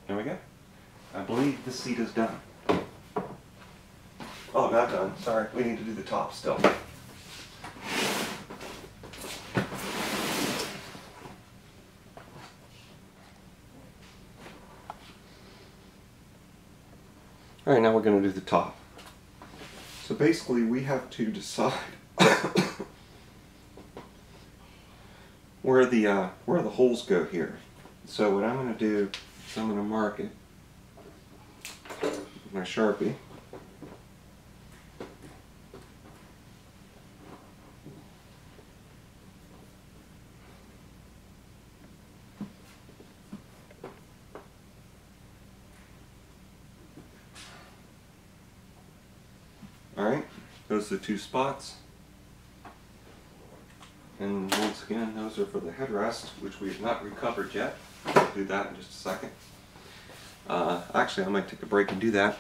There we go. I believe the seat is done. Oh, not done. Sorry, we need to do the top still. Alright, now we're going to do the top. So basically we have to decide where the holes go here. So what I'm going to do is I'm going to mark it with my Sharpie. Alright, those are the two spots. And once again, those are for the headrest, which we have not recovered yet. I'll do that in just a second. Actually, I might take a break and do that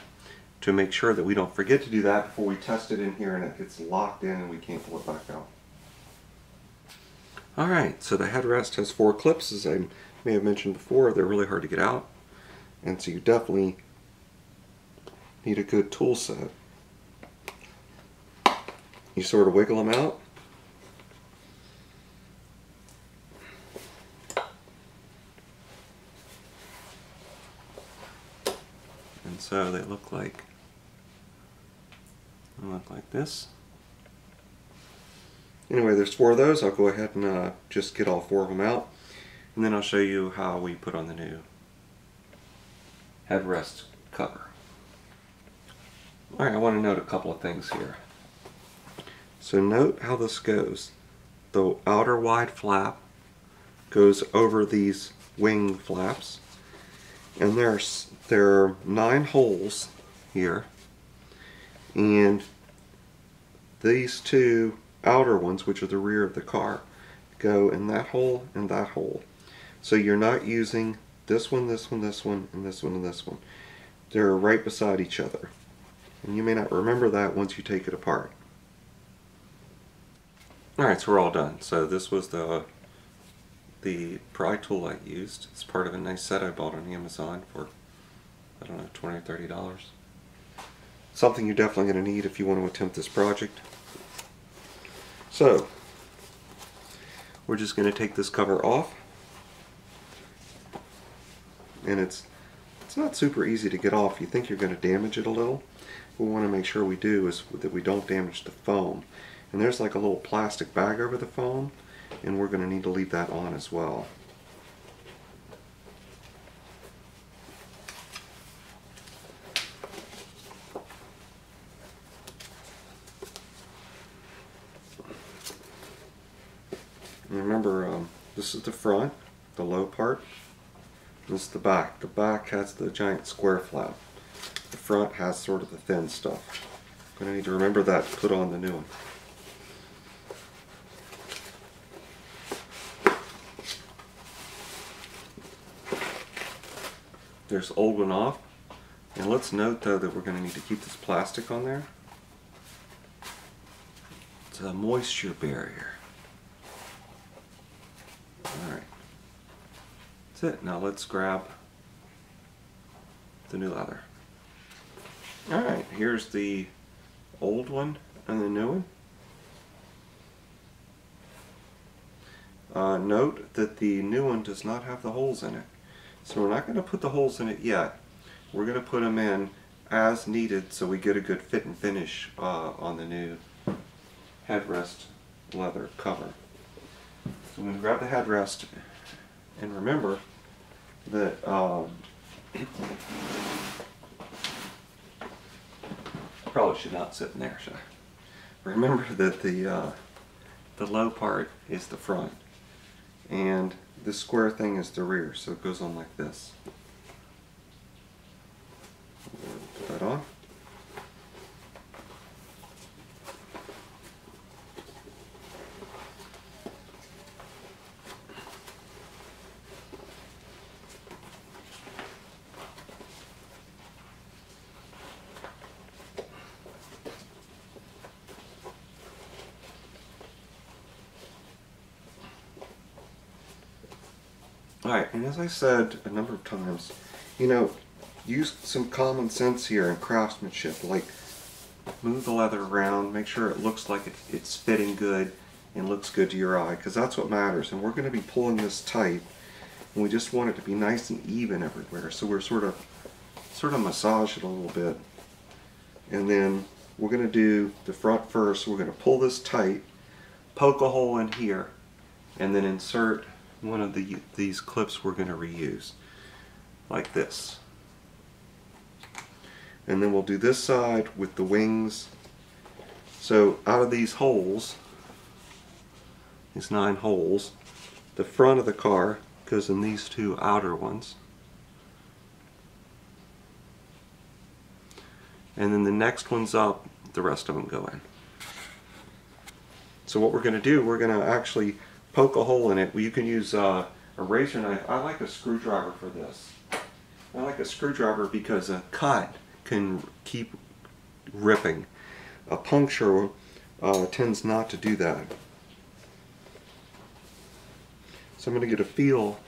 to make sure that we don't forget to do that before we test it in here and it gets locked in and we can't pull it back out. Alright, so the headrest has 4 clips, as I may have mentioned before. They're really hard to get out, and so you definitely need a good tool set. You sort of wiggle them out. And so they look like this. Anyway, there's 4 of those. I'll go ahead and just get all 4 of them out, and then I'll show you how we put on the new headrest cover. Alright, I want to note a couple of things here. So note how this goes. The outer wide flap goes over these wing flaps, and there are 9 holes here, and these 2 outer ones, which are the rear of the car, go in that hole and that hole. So you're not using this one, this one, this one, and this one, and this one. They're right beside each other, and you may not remember that once you take it apart. Alright, so we're all done. So this was the pry tool I used. It's part of a nice set I bought on Amazon for, I don't know, $20 or $30. Something you're definitely going to need if you want to attempt this project. So, we're just going to take this cover off. And it's not super easy to get off. You think you're going to damage it a little. What we want to make sure we do is that we don't damage the foam. And there's like a little plastic bag over the foam, and we're going to need to leave that on as well. And remember, this is the front, the low part. This is the back. The back has the giant square flap. The front has sort of the thin stuff. I'm going to need to remember that to put on the new one. There's the old one off. And let's note though that we're going to need to keep this plastic on there. It's a moisture barrier. Alright. That's it. Now let's grab the new leather. Alright, here's the old one and the new one. Note that the new one does not have the holes in it. So we're not going to put the holes in it yet. We're going to put them in as needed so we get a good fit and finish on the new headrest leather cover. So I'm going to grab the headrest, and remember that probably should not sit in there, should I? Remember that the low part is the front, and this square thing is the rear, so it goes on like this. Put that on. Alright, and as I said a number of times, you know, use some common sense here and craftsmanship, like move the leather around, make sure it looks like it's fitting good and looks good to your eye, because that's what matters. And we're going to be pulling this tight, and we just want it to be nice and even everywhere, so we're sort of massage it a little bit. And then we're going to do the front first. We're going to pull this tight, poke a hole in here, and then insert one of these clips we're going to reuse, like this. And then we'll do this side with the wings. So out of these holes, these 9 holes, the front of the car goes in these 2 outer ones. And then the next one's up, the rest of them go in. So what we're going to do, we're going to actually poke a hole in it. Well, you can use a razor knife, I like a screwdriver for this. I like a screwdriver because a cut can keep ripping. A puncture tends not to do that. So I'm going to get a feel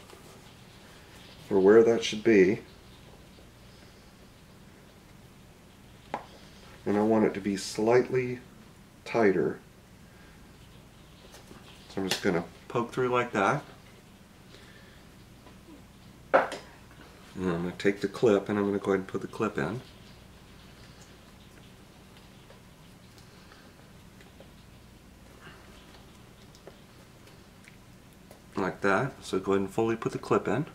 for where that should be. And I want it to be slightly tighter. So I'm just going to poke through like that. And I'm going to take the clip and I'm going to go ahead and put the clip in. Like that. So go ahead and fully put the clip in.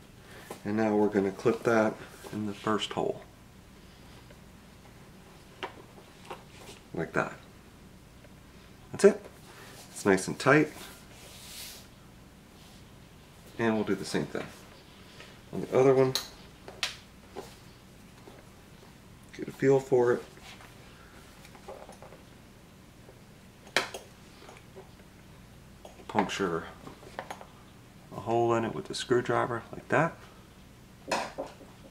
And now we're going to clip that in the first hole. Like that. That's it. It's nice and tight. And we'll do the same thing on the other one. Get a feel for it. Puncture a hole in it with the screwdriver like that. And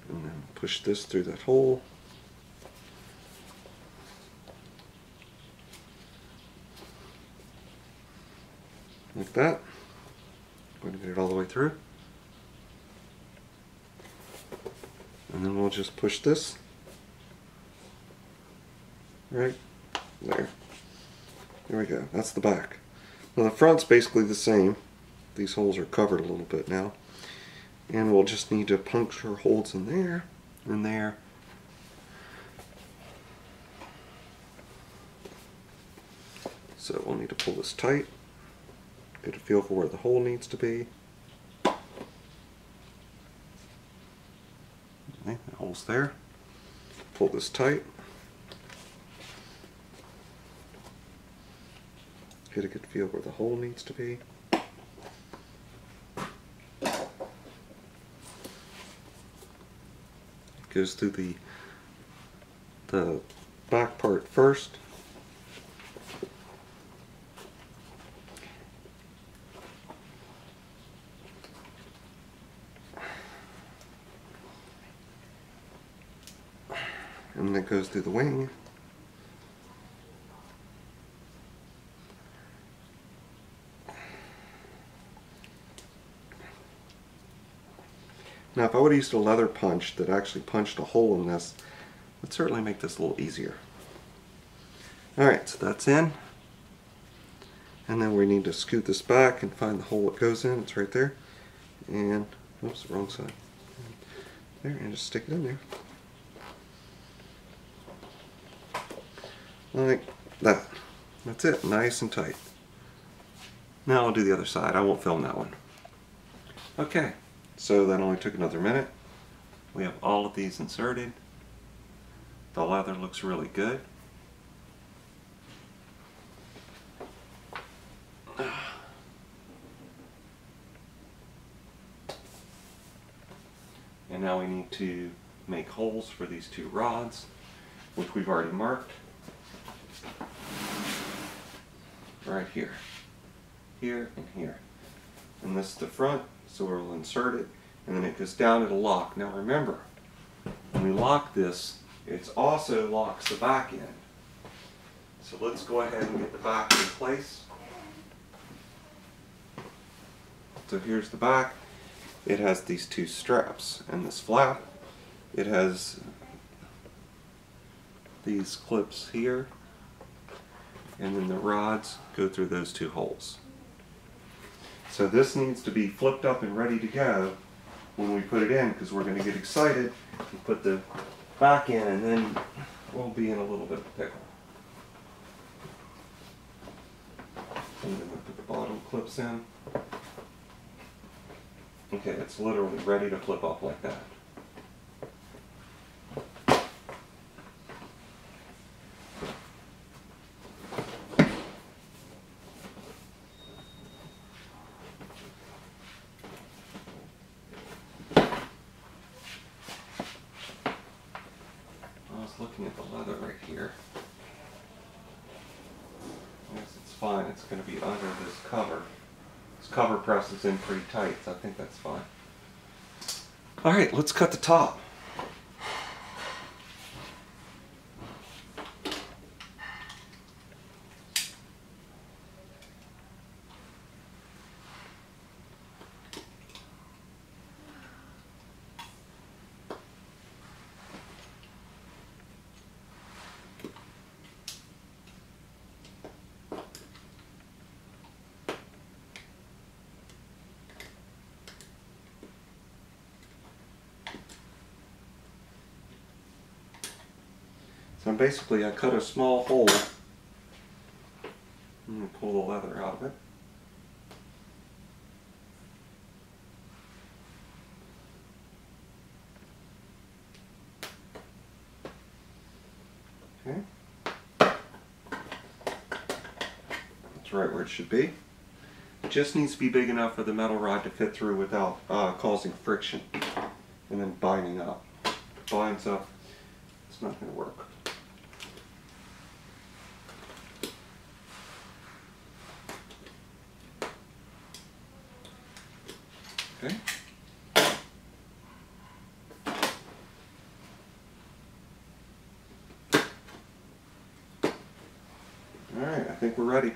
then push this through that hole. Like that. Going to get it all the way through. And then we'll just push this right there. There we go. That's the back. Now the front's basically the same. These holes are covered a little bit now. And we'll just need to puncture holes in there and there. So we'll need to pull this tight. Get a feel for where the hole needs to be. Okay, the hole's there. Pull this tight. Get a good feel where the hole needs to be. It goes through the back part first. And then it goes through the wing. Now if I would have used a leather punch that actually punched a hole in this, it would certainly make this a little easier. Alright, so that's in. And then we need to scoot this back and find the hole it goes in. It's right there. And, oops, wrong side. There, and just stick it in there. Like that. That's it, nice and tight. Now I'll do the other side. I won't film that one. Okay, so that only took another minute. We have all of these inserted. The leather looks really good. And now we need to make holes for these two rods, which we've already marked. Right here, here, and here. And this is the front, so we'll insert it, and then it goes down, it'll lock. Now remember, when we lock this, it also locks the back end. So let's go ahead and get the back in place. So here's the back. It has these two straps and this flap. It has these clips here, and then the rods go through those two holes. So this needs to be flipped up and ready to go when we put it in, because we're going to get excited and put the back in, and then we'll be in a little bit of a pickle. And then we'll put the bottom clips in. Okay, it's literally ready to flip up like that. Looking at the leather right here. I guess it's fine, it's going to be under this cover. This cover presses in pretty tight, so I think that's fine. Alright, let's cut the top. So basically I cut a small hole. I'm going to pull the leather out of it. Okay. That's right where it should be. It just needs to be big enough for the metal rod to fit through without causing friction and then binding up. If it binds up, it's not going to work. Okay. Alright, I think we're ready.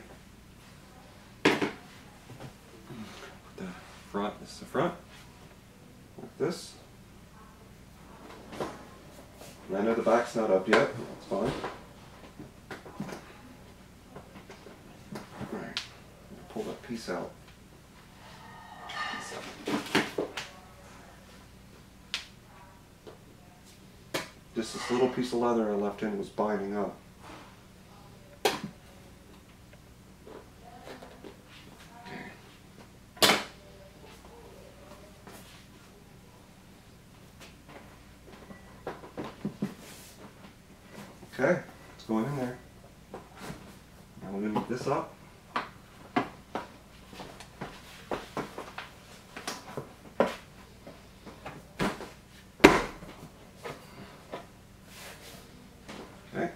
Put the front, this is the front, like this. And I know the back's not up yet, that's fine. Alright, pull that piece out. Just this little piece of leather I left in was binding up. Okay, it's going in there. Now we're going to move this up. Okay.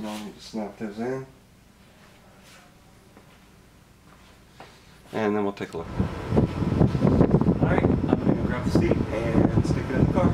Now I need to snap those in. And then we'll take a look. Alright, I'm going to go grab the seat and stick it in the car.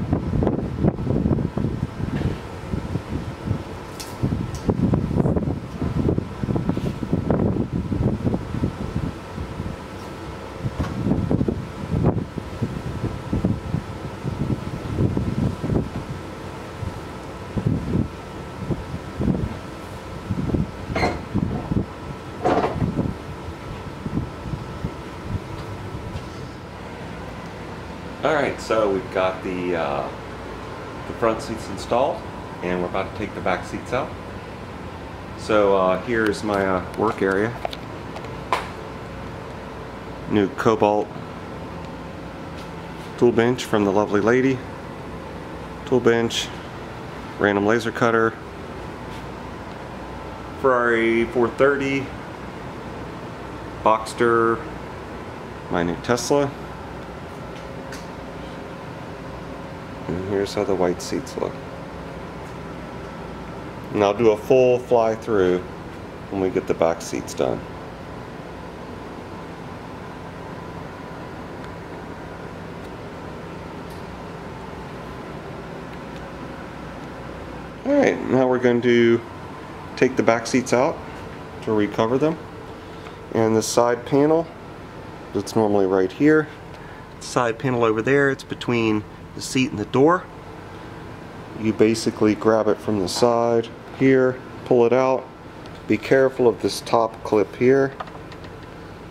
Alright, so we've got the front seats installed, and we're about to take the back seats out. So here's my work area. New Cobalt tool bench from the lovely lady. Tool bench, random laser cutter, Ferrari 430, Boxster, my new Tesla. And here's how the white seats look. And I'll do a full fly through when we get the back seats done. Alright, now we're going to take the back seats out to recover them. And the side panel, that's normally right here. Side panel over there, it's between the seat and the door. You basically grab it from the side here, pull it out. Be careful of this top clip here,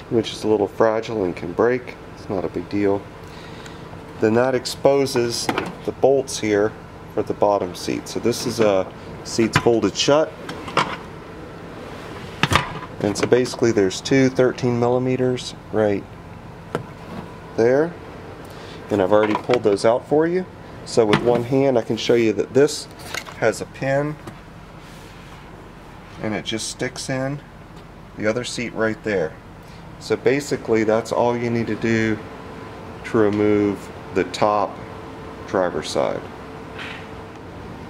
which is a little fragile and can break. It's not a big deal. Then that exposes the bolts here for the bottom seat. So this is seats folded shut. And so basically there's two 13 millimeters right there. And I've already pulled those out for you. So with one hand I can show you that this has a pin and it just sticks in the other seat right there. So basically that's all you need to do to remove the top driver's side.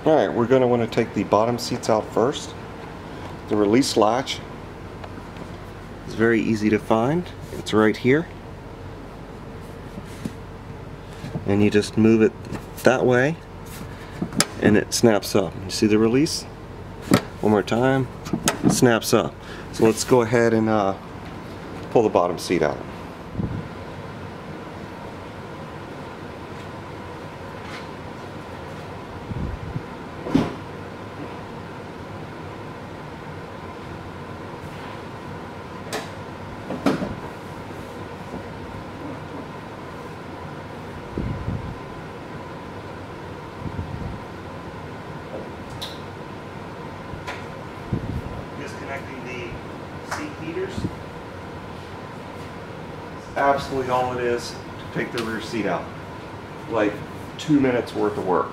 Alright, we're going to want to take the bottom seats out first. The release latch is very easy to find. It's right here. And you just move it that way and it snaps up. You see the release? One more time. It snaps up. So let's go ahead and pull the bottom seat out. Disconnecting the seat heaters. It's absolutely all it is to take the rear seat out. Like 2 minutes worth of work.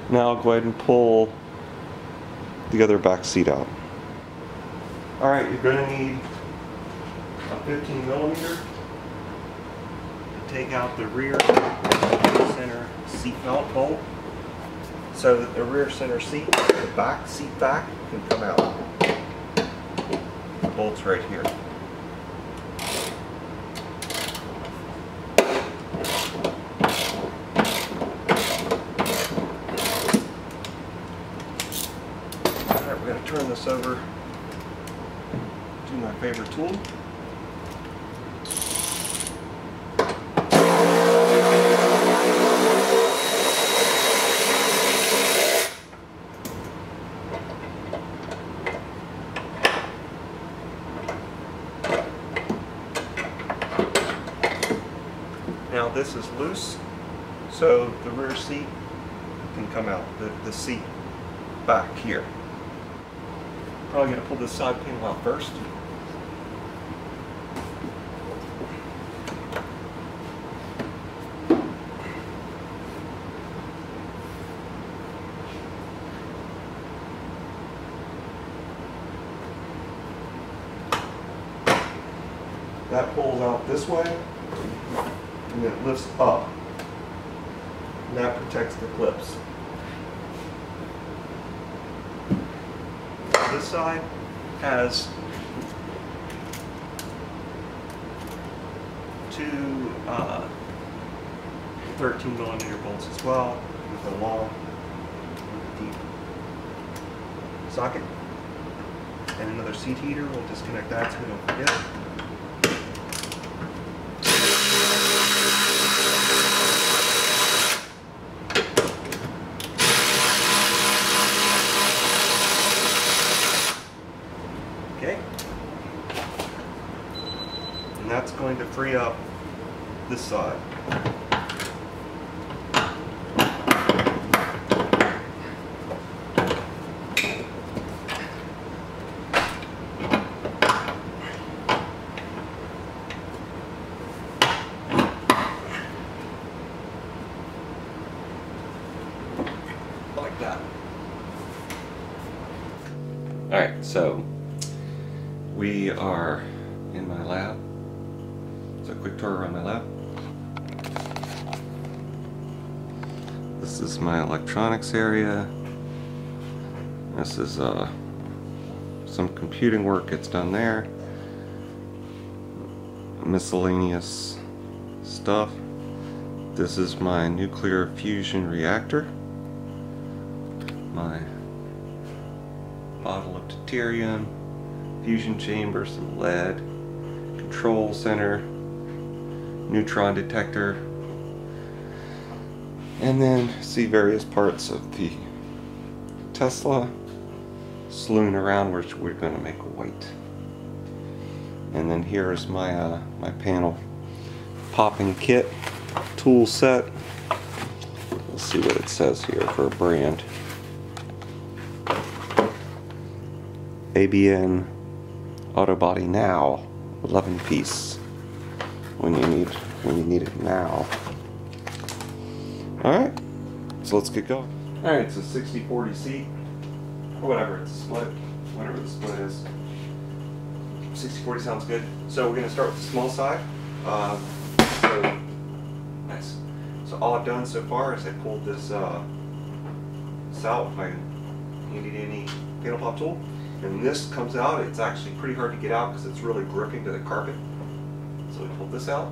Now I'll go ahead and pull the other back seat out. Alright, you're going to need a 15mm to take out the rear center seat mount bolt so that the rear center seat, the back seat back, can come out. The bolt's right here. Alright, we're going to turn this over to my favorite tool. Now this is loose, so the rear seat can come out, the seat back here. Probably going to pull this side panel out first. That pulls out this way, and it lifts up, and that protects the clips. This side has two 13mm bolts as well, with a long, deep socket, and another seat heater. We'll disconnect that so we don't forget. Okay, and that's going to free up this side. Like that. All right, so we are in my lab. So a quick tour around my lab. This is my electronics area. This is some computing work gets done there. Miscellaneous stuff. This is my nuclear fusion reactor. My bottle of deuterium, fusion chamber, some lead, control center, neutron detector, and then see various parts of the Tesla slewing around, which we're going to make white. And then here's my my panel popping kit tool set. Let's see what it says here for a brand. ABN Auto Body Now, 11 piece when you need it now. Alright, so let's get going. Alright, it's a 60-40 seat, or whatever, it's a split, whatever the split is. 60-40 sounds good. So we're going to start with the small side. Nice. So all I've done so far is I pulled this out with my handy dandy panel pop tool. And this comes out, it's actually pretty hard to get out because it's really gripping to the carpet. So we pulled this out.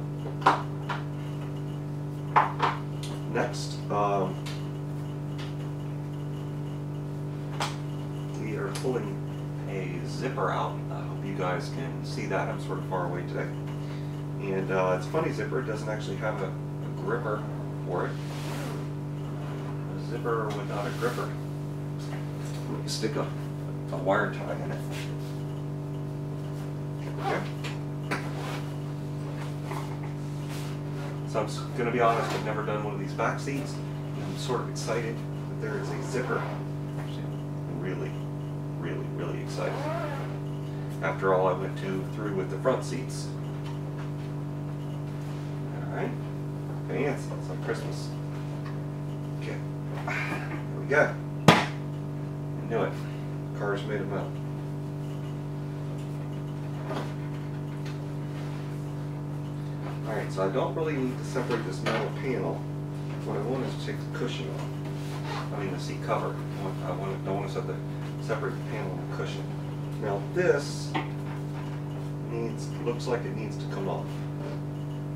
Next, we are pulling a zipper out. I hope you guys can see that. I'm sort of far away today. And it's a funny zipper. It doesn't actually have a gripper for it. A zipper without a gripper. Let me stick a wire tie in it. Okay. So I'm going to be honest, I've never done one of these back seats. And I'm sort of excited that there is a zipper. I'm really excited. After all I went through with the front seats. Alright. Fancy. It's like Christmas. Okay. Here we go. I knew it. Cars made of metal. Alright, so I don't really need to separate this metal panel. What I want is to take the cushion off. I mean the seat cover. I don't want to separate the panel and the cushion. Now this looks like it needs to come off.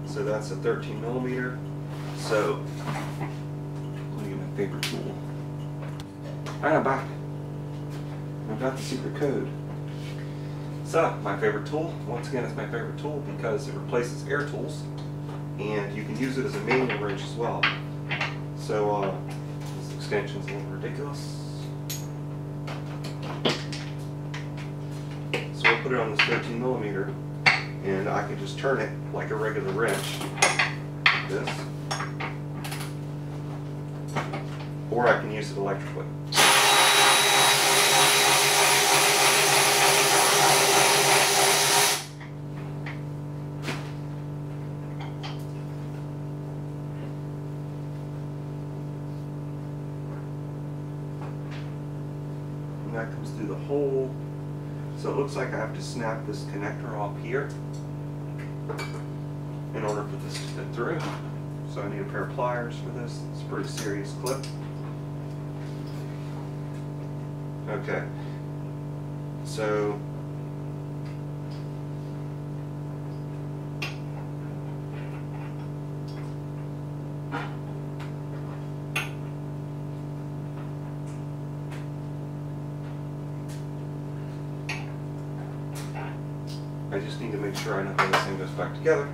So that's a 13mm. So let me get my favorite tool. Alright, I'm back. I've got the secret code. So, my favorite tool, once again, it's my favorite tool because it replaces air tools and you can use it as a manual wrench as well. So, this extension's a little ridiculous. So, we'll put it on this 13mm and I can just turn it like a regular wrench, like this, or I can use it electrically. And that comes through the hole. So it looks like I have to snap this connector off here in order for this to fit through. So I need a pair of pliers for this. It's a pretty serious clip. Okay. So I just need to make sure I know how this thing goes back together.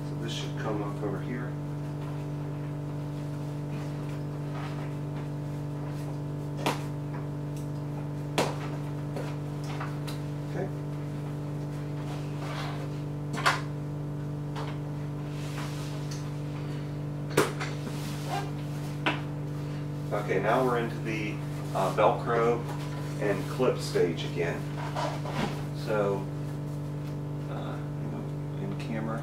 So this should come up over here. Okay. Okay, now we're into the Velcro and clip stage again. So, in camera.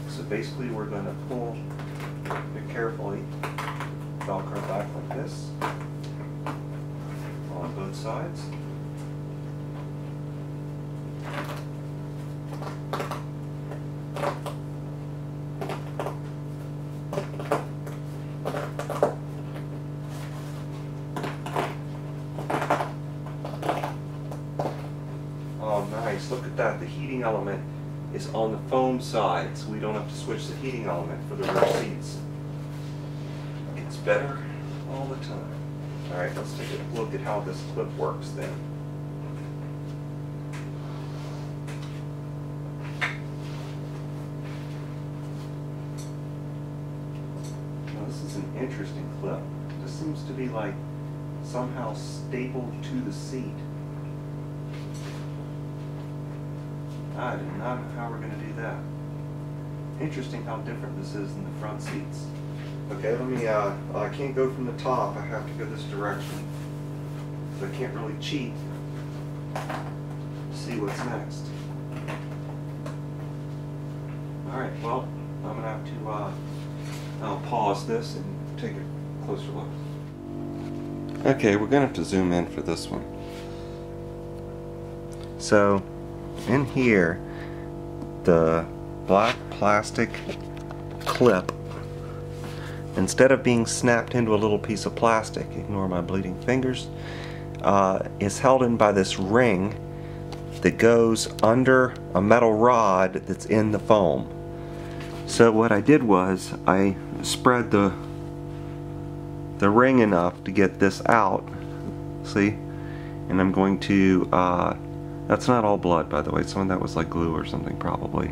So basically we're going to pull it carefully, Velcro back like this, on both sides. Nice, look at that, the heating element is on the foam side, so we don't have to switch the heating element for the rear seats. It gets better all the time. Alright, let's take a look at how this clip works then. Now this is an interesting clip. This seems to be like somehow stapled to the seat. I do not know how we're going to do that. Interesting how different this is than the front seats. Okay, let me, I can't go from the top, I have to go this direction. So I can't really cheat. See what's next. Alright, well, I'm going to have to I'll pause this and take a closer look. Okay, we're going to have to zoom in for this one. So, in here, the black plastic clip, instead of being snapped into a little piece of plastic, ignore my bleeding fingers, is held in by this ring that goes under a metal rod that's in the foam. So what I did was I spread the ring enough to get this out, see, and I'm going to that's not all blood, by the way. Some of that was like glue or something probably.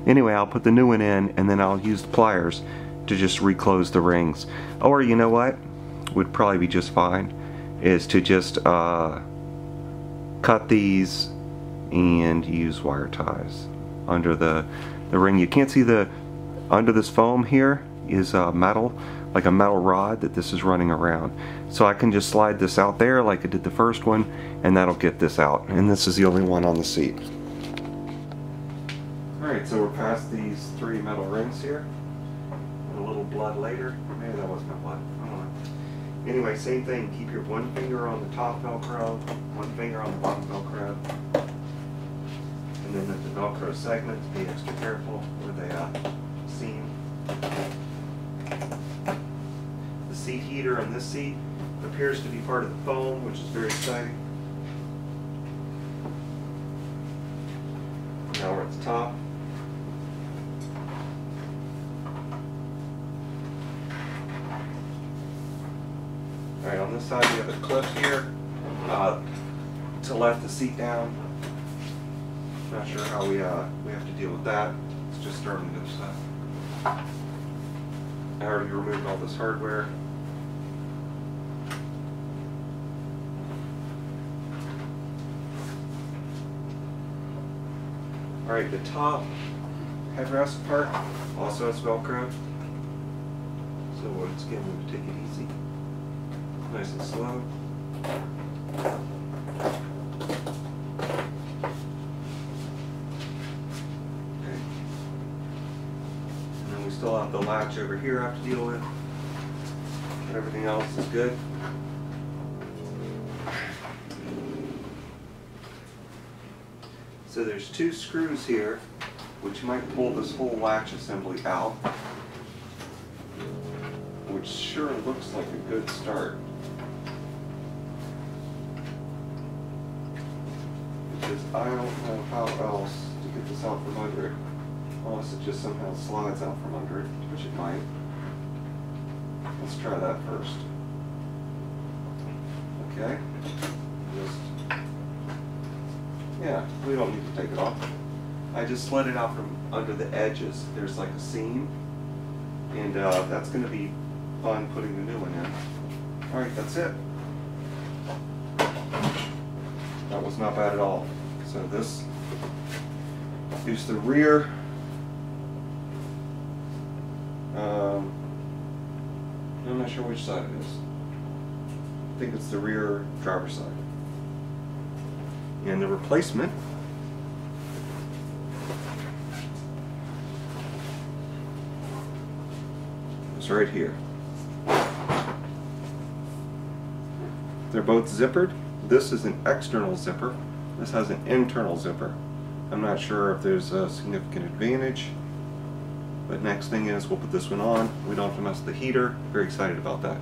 Anyway, I'll put the new one in and then I'll use the pliers to just reclose the rings. Or you know what would probably be just fine is to just cut these and use wire ties under the ring. You can't see the under this foam here is metal, like a metal rod that this is running around. So I can just slide this out there like I did the first one, and that'll get this out. And this is the only one on the seat. Alright, so we're past these 3 metal rings here. And a little blood later. Maybe that was my blood. I don't know. Anyway, same thing. Keep your one finger on the top Velcro, one finger on the bottom Velcro. And then at the Velcro segments, be extra careful with a seam. The seat heater on this seat appears to be part of the foam, which is very exciting. Now we're at the top. Alright, on this side we have a clip here to let the seat down. Not sure how we have to deal with that. Let's just start on the other side. I already removed all this hardware. Alright, the top headrest part also has Velcro. So once again, we would take it easy. Nice and slow. Still have the latch over here I have to deal with, but everything else is good. So there's 2 screws here which might pull this whole latch assembly out, which sure looks like a good start, because I don't know how else to get this out from under it. Unless it just somehow slides out from under it, which it might. Let's try that first. Okay. Yeah, we don't need to take it off. I just slid it out from under the edges. There's like a seam, and that's going to be fun putting the new one in. Alright, that's it. That was not bad at all. So this is the rear. I'm not sure which side it is. I think it's the rear driver's side. And the replacement is right here. They're both zippered. This is an external zipper. This has an internal zipper. I'm not sure if there's a significant advantage. But next thing is we'll put this one on. We don't have to mess with the heater. Very excited about that.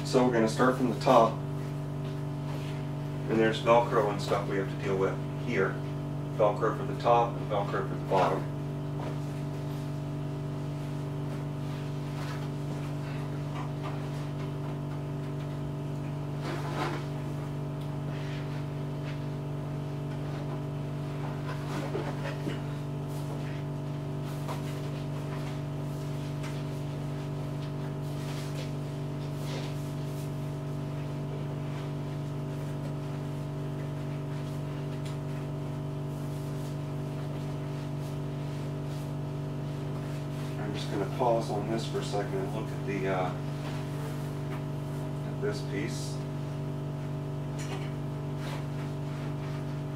So we're going to start from the top. And there's Velcro and stuff we have to deal with here. Velcro for the top and Velcro for the bottom. I'm just going to pause on this for a second and look at the at this piece.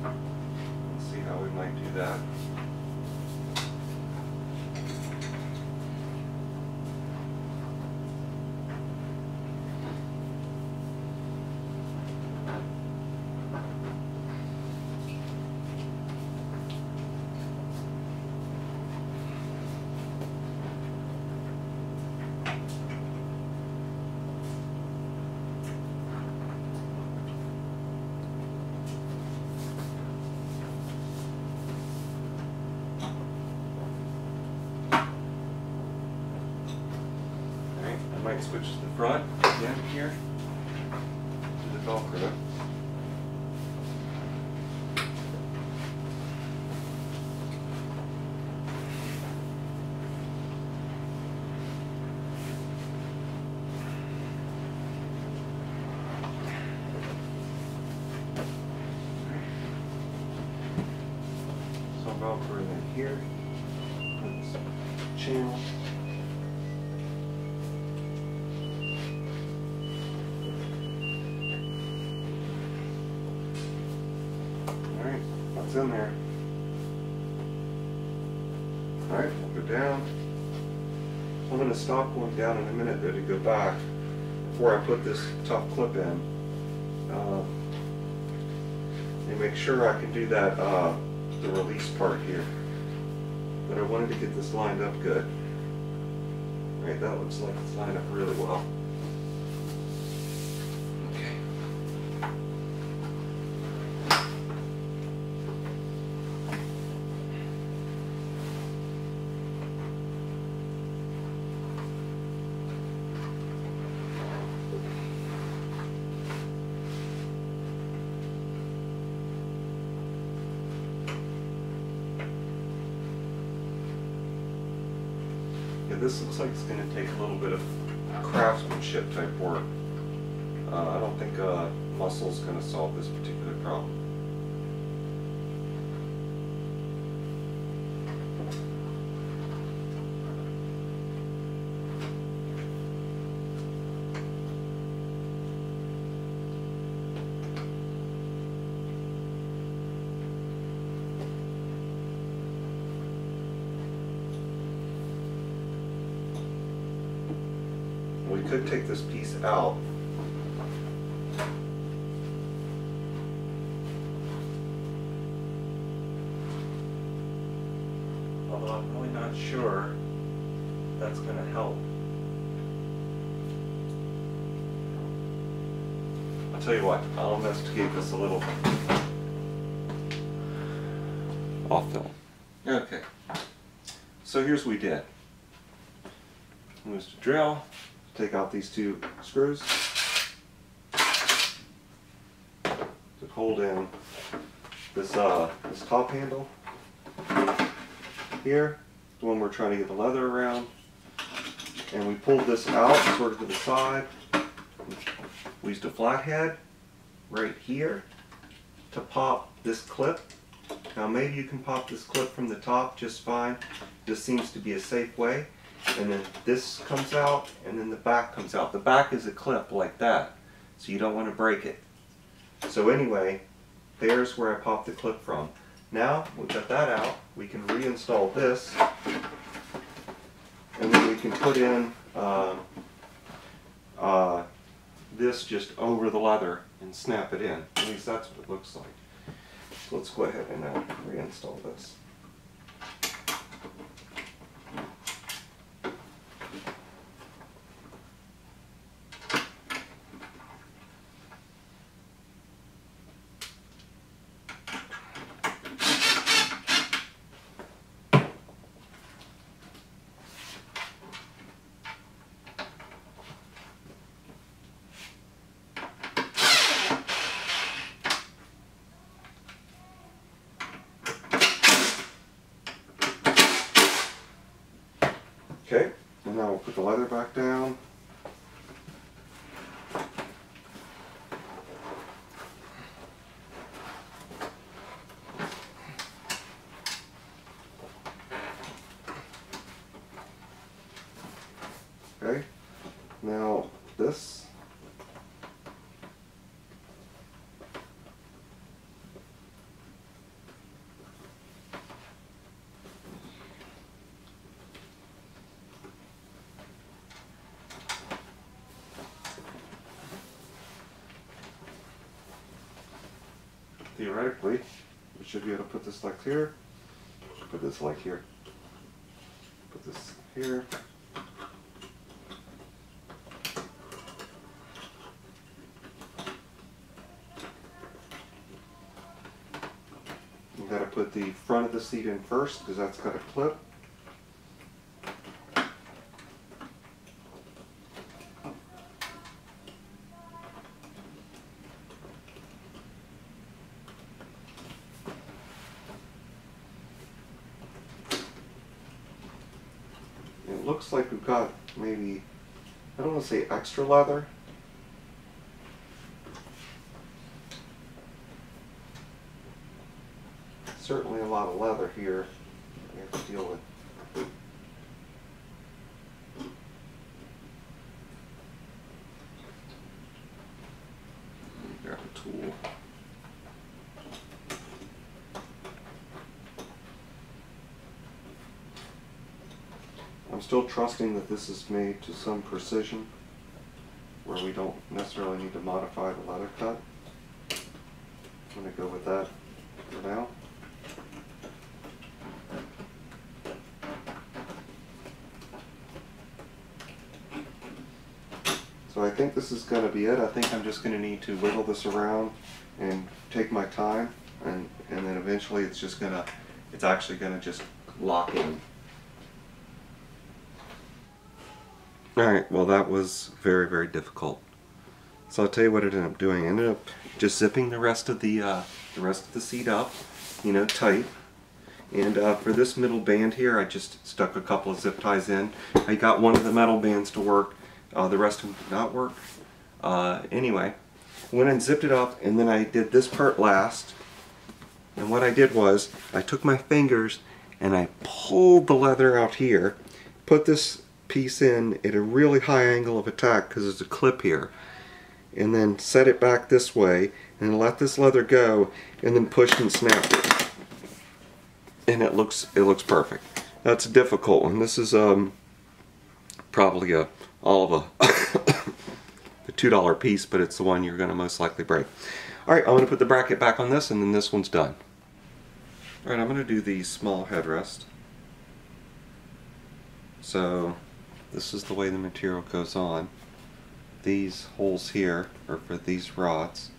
Let's see how we might do that. Might switch to the front again here to the Velcro. So Velcro in here. That's channel. What's in there? Alright, we'll go down. I'm going to stop going down in a minute though to go back before I put this top clip in. And make sure I can do that, the release part here. But I wanted to get this lined up good. Alright, that looks like it's lined up really well. This looks like it's going to take a little bit of craftsmanship type work. I don't think muscle's going to solve this particular problem. We could take this piece out. Although I'm really not sure that's going to help. I'll tell you what, I'll investigate this a little. Off film. Okay. So here's what we did. Use the drill. Take out these two screws to hold in this this top handle here, the one we're trying to get the leather around, and we pulled this out sort of to the side. We used a flathead right here to pop this clip. Now maybe you can pop this clip from the top just fine. This seems to be a safe way. And then this comes out, and then the back comes out. The back is a clip like that, so you don't want to break it. So anyway, there's where I popped the clip from. Now, we've got that out, we can reinstall this, and then we can put in this just over the leather and snap it in. At least that's what it looks like. So let's go ahead and reinstall this. Okay, and now we'll put the leather back down. Okay, now this. theoretically, we should be able to put this like here, put this like here, put this here. You got to put the front of the seat in first because that's got a clip. It looks like we've got maybe, I don't want to say extra leather. Certainly a lot of leather here we have to deal with. Grab a tool. I'm still trusting that this is made to some precision where we don't necessarily need to modify the leather cut. I'm going to go with that for now. So I think this is going to be it. I think I'm just going to need to wiggle this around and take my time, and then eventually it's actually going to just lock in. Alright, well that was very, very difficult. So I'll tell you what I ended up doing. I ended up just zipping the rest of the seat up, you know, tight. And for this middle band here, I just stuck a couple of zip ties in. I got one of the metal bands to work. The rest of them did not work. Anyway, went and zipped it up, and then I did this part last. And what I did was, I took my fingers and I pulled the leather out here, put this piece in at a really high angle of attack because there's a clip here, and then set it back this way, and let this leather go, and then pushed and snapped it. And it looks perfect. That's a difficult one. This is probably all of a $2 piece, but it's the one you're going to most likely break. Alright, I'm going to put the bracket back on this, and then this one's done. Alright, I'm going to do the small headrest. So this is the way the material goes on. These holes here are for these rods.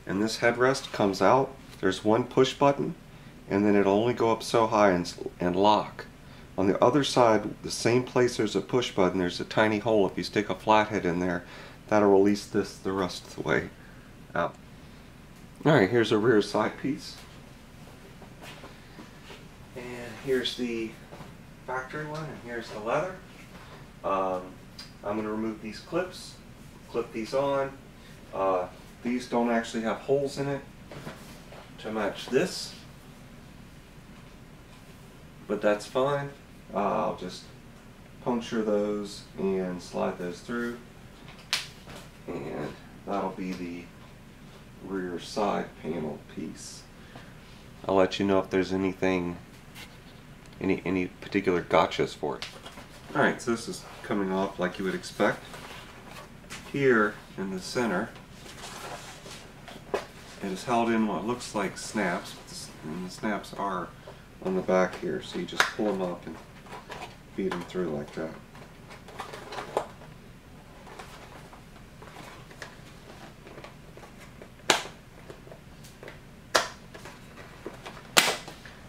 And this headrest comes out. There's one push button, and then it'll only go up so high and lock. On the other side, the same place there's a push button, there's a tiny hole. If you stick a flathead in there, that'll release this the rest of the way out. Alright, here's a rear side piece. And here's the factory one, and here's the leather. I'm going to remove these clips, clip these on. These don't actually have holes in it to match this, but that's fine. I'll just puncture those and slide those through, and that'll be the rear side panel piece. I'll let you know if there's anything, any particular gotchas for it. Alright, so this is coming off like you would expect. Here in the center, it is held in what looks like snaps, and the snaps are on the back here, so you just pull them up and feed them through like that.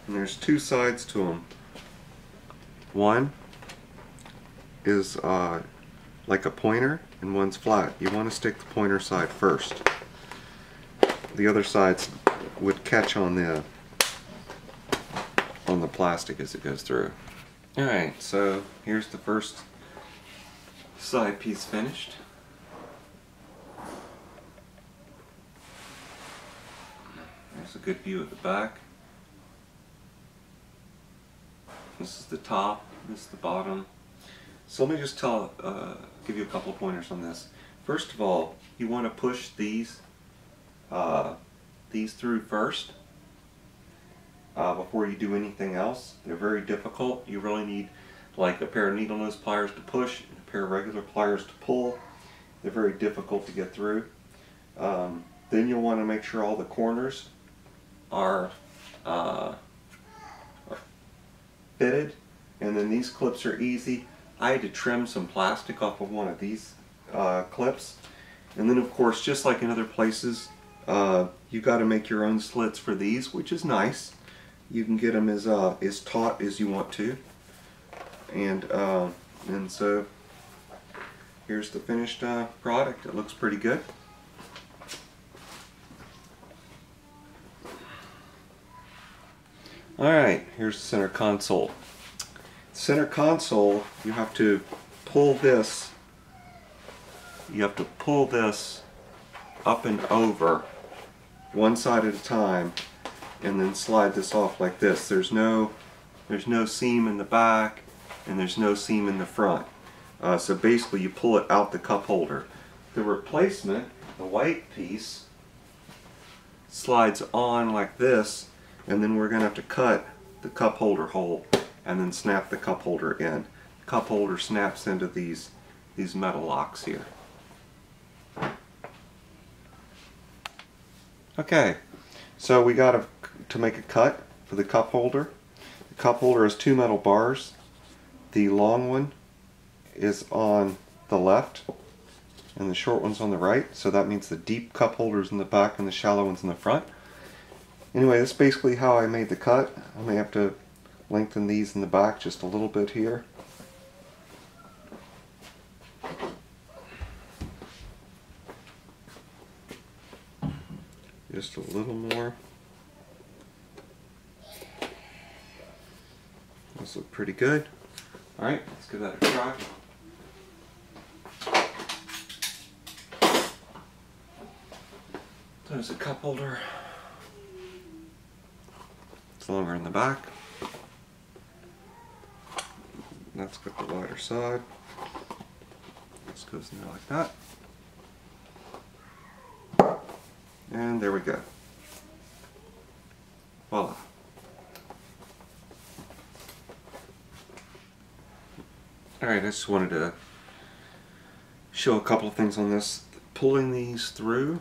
And there's two sides to them. One is like a pointer, and one's flat. You want to stick the pointer side first. The other sides would catch on the plastic as it goes through. Alright, so here's the first side piece finished. There's a good view of the back. This is the top, this is the bottom. So let me just give you a couple of pointers on this. First of all, you want to push these through first before you do anything else. They're very difficult. You really need like a pair of needle nose pliers to push and a pair of regular pliers to pull, They're very difficult to get through. Then you'll want to make sure all the corners are fitted, and then these clips are easy. I had to trim some plastic off of one of these clips, and then of course, just like in other places, you got to make your own slits for these, which is nice. You can get them as taut as you want to, and so here's the finished product. It looks pretty good. Alright, here's the center console. Center console, you have to pull this. You have to pull this up and over one side at a time, and then slide this off like this. There's no seam in the back, and there's no seam in the front. So basically you pull it out the cup holder. The replacement, the white piece, slides on like this, and then we're going to have to cut the cup holder hole and then snap the cup holder in. The cup holder snaps into these metal locks here. Okay, so we got to make a cut for the cup holder. The cup holder has two metal bars. The long one is on the left and the short one's on the right, so that means the deep cup holder's in the back and the shallow one's in the front. Anyway, that's basically how I made the cut. I may have to lengthen these in the back just a little bit here. Just a little more. Those look pretty good. Alright, let's give that a try. There's a cup holder. It's longer in the back. That's got the wider side. This goes in there like that. And there we go. Voila. Alright, I just wanted to show a couple of things on this. Pulling these through,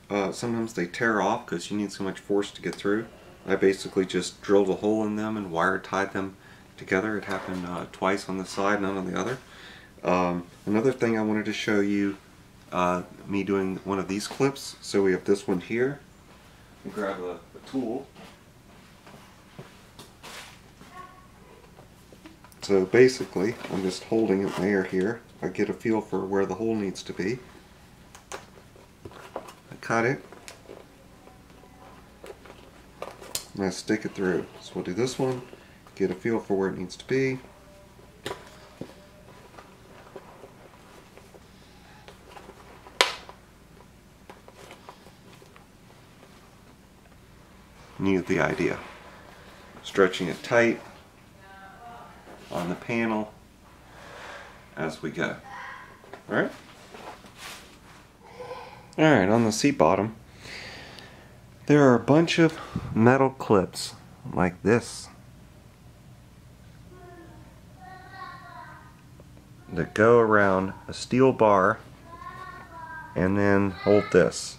sometimes they tear off because you need so much force to get through. I basically just drilled a hole in them and wire tied them together. It happened twice on the side, none on the other. Another thing I wanted to show you, me doing one of these clips. So we have this one here. You grab a tool. So basically, I'm just holding it in the air here. I get a feel for where the hole needs to be. I cut it. And I stick it through. So we'll do this one, get a feel for where it needs to be. You get the idea. Stretching it tight on the panel as we go. Alright? Alright, on the seat bottom, there are a bunch of metal clips like this that go around a steel bar and then hold this.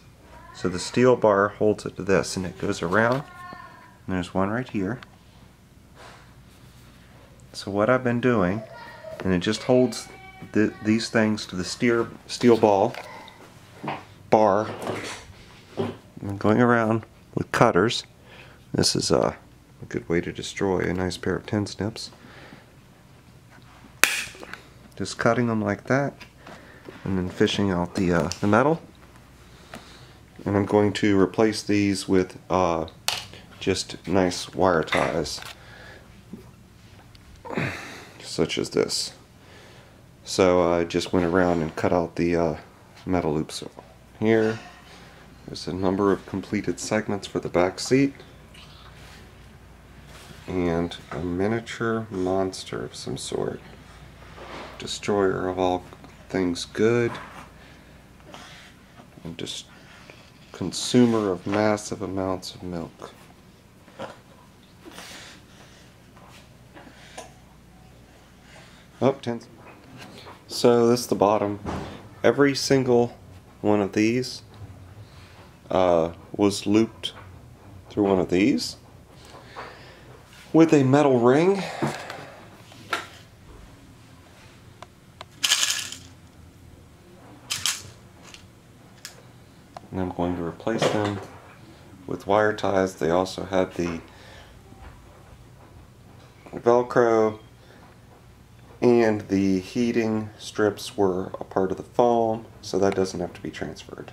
So the steel bar holds it to this, and it goes around, and there's one right here. So what I've been doing, and it just holds these things to the steel bar. I'm going around with cutters. This is a good way to destroy a nice pair of tin snips. Just cutting them like that, and then fishing out the metal. And I'm going to replace these with just nice wire ties, such as this. So I just went around and cut out the metal loops here. There's a number of completed segments for the back seat, and a miniature monster of some sort. Destroyer of all things good, and just consumer of massive amounts of milk. Oh, 10. So this is the bottom. every single one of these was looped through one of these with a metal ring. And I'm going to replace them with wire ties. They also had the Velcro, and the heating strips were a part of the foam, so that doesn't have to be transferred.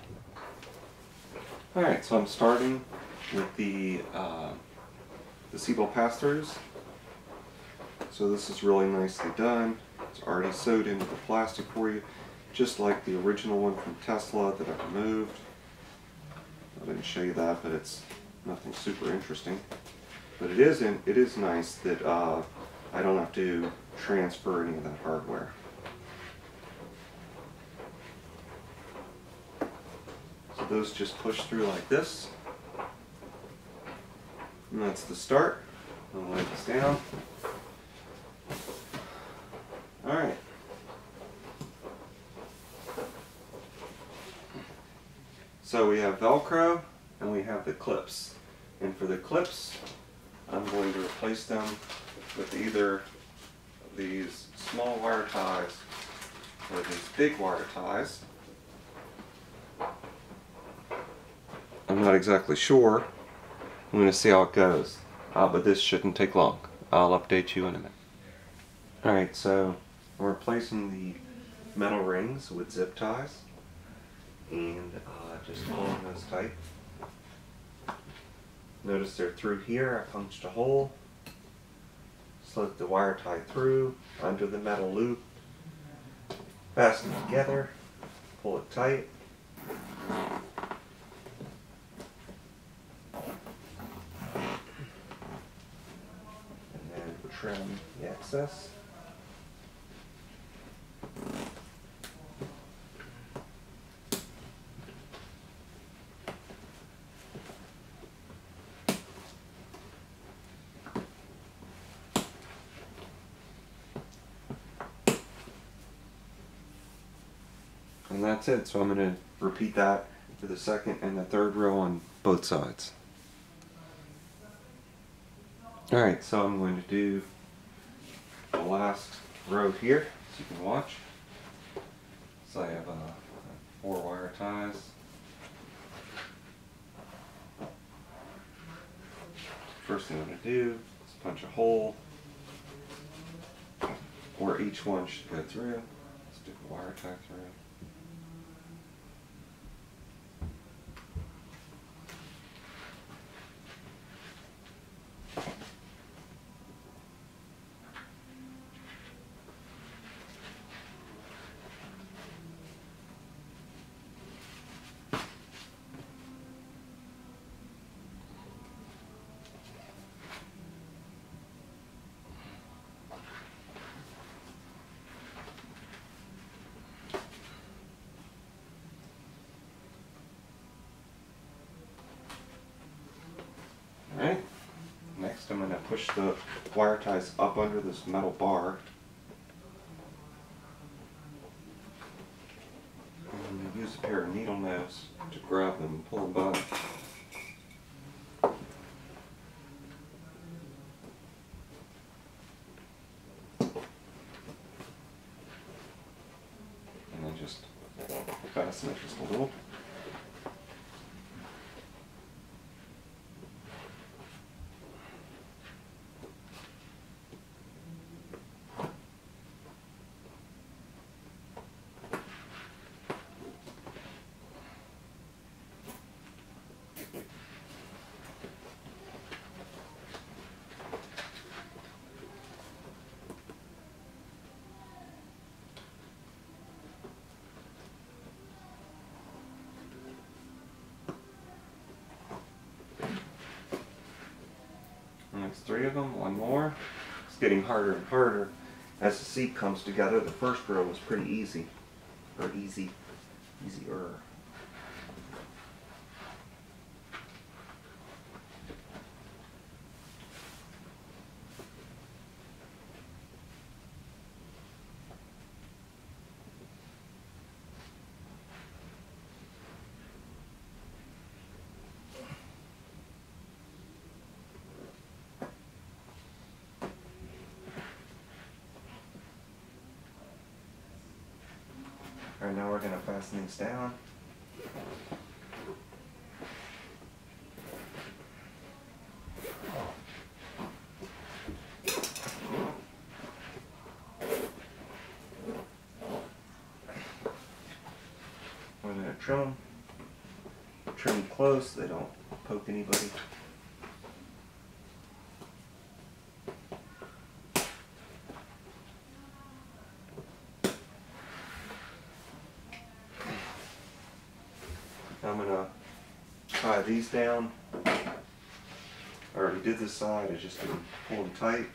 Alright, so I'm starting with the seatbelt pass-throughs. So this is really nicely done. It's already sewed into the plastic for you, just like the original one from Tesla that I removed. I didn't show you that, but it's nothing super interesting. But it is nice that I don't have to transfer any of that hardware. So those just push through like this. And that's the start. I'll lay this down. Alright. So we have Velcro and we have the clips. And for the clips, I'm going to replace them with either these small wire ties or these big wire ties. I'm not exactly sure. I'm going to see how it goes. But this shouldn't take long. I'll update you in a minute. Alright, so I'm replacing the metal rings with zip ties. And just pulling those tight. Notice they're through here. I punched a hole, slid the wire tie through, under the metal loop, fasten it together, pull it tight. And then trim the excess. And that's it. So I'm going to repeat that for the second and the third row on both sides. Alright, so I'm going to do the last row here, so you can watch. So I have 4 wire ties. First thing I'm going to do is punch a hole where each one should go through. Let's do the wire tie through. Alright, next I'm going to push the wire ties up under this metal bar. I'm going to use a pair of needle nose to grab them and pull them back. And then just fasten it just a little. And that's 3 of them, one more. It's getting harder and harder as the seat comes together. The first row was pretty easy, or easier. All right, now we're going to fasten these down. We're going to trim them. Trim them close so they don't poke anybody. I'm going to tie these down. I already did this side, I just didn't pull them tight.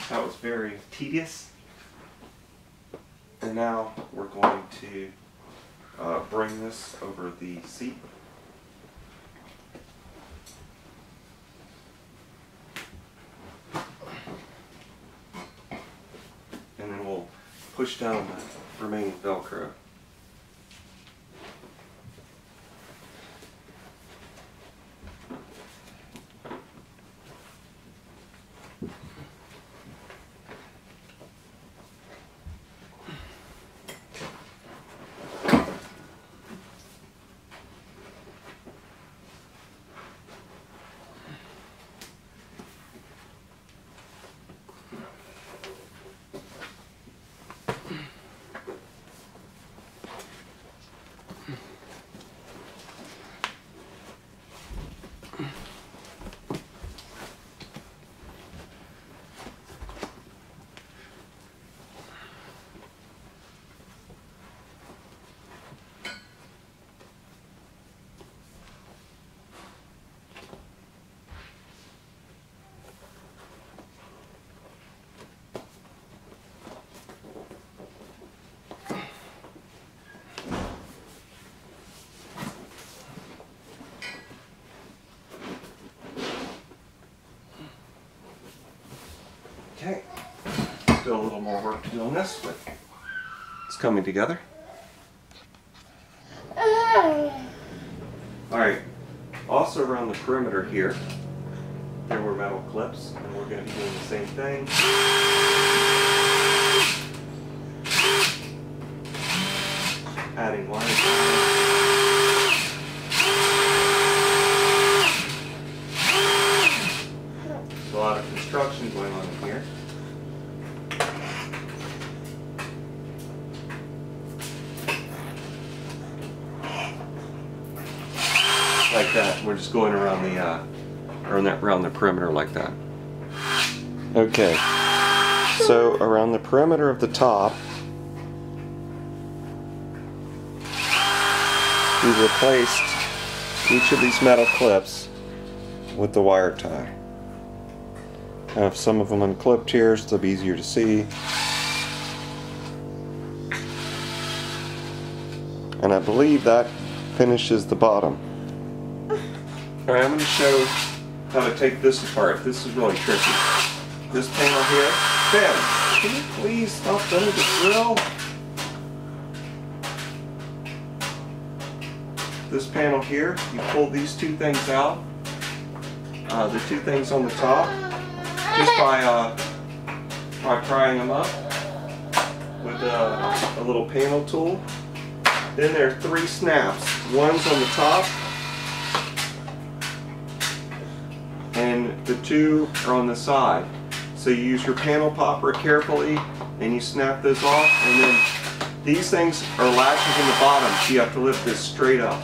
That was very tedious. And now we're going to bring this over the seat. And then we'll push down the remaining Velcro. Okay, still a little more work to do on this, but it's coming together. Alright, also around the perimeter here, there were metal clips, and we're going to be doing the same thing. Adding wires. There's a lot of construction going on in here. Like that. We're just going around the around the perimeter like that. Okay. So around the perimeter of the top, we replaced each of these metal clips with the wire tie. I have some of them unclipped here so it'll be easier to see. And I believe that finishes the bottom. Alright, I'm going to show how to take this apart. This is really tricky. This panel here. Ben, can you please stop under the grill? This panel here, you pull these two things out. The two things on the top, just by prying them up with a little panel tool. Then there are three snaps. One's on the top, and the two are on the side. So you use your panel popper carefully, and you snap those off, and then these things are latches in the bottom, so you have to lift this straight up.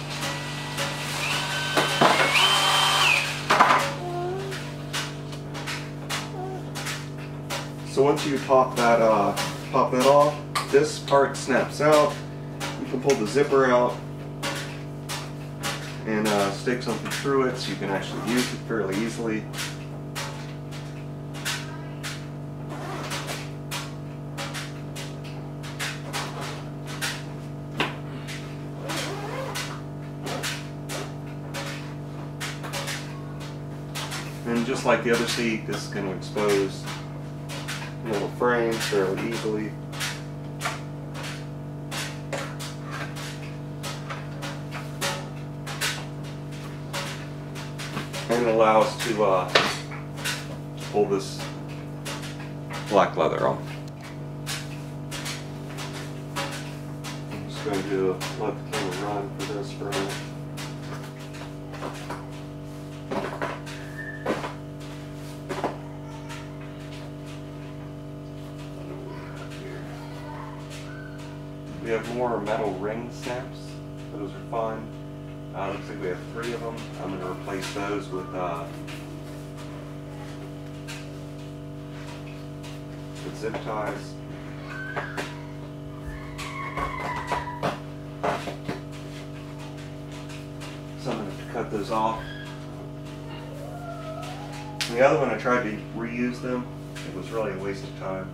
So once you pop that off, this part snaps out. You can pull the zipper out and stick something through it so you can actually use it fairly easily. And just like the other seat, this is going to expose the little frame fairly easily. And it allows to pull this black leather off. I'm just going to let the camera run for this for a minute. We have more metal ring snaps. Those are fun. Looks like we have 3 of them. I'm going to replace those with zip ties. So I'm going to have to cut those off. And the other one I tried to reuse them. It was really a waste of time.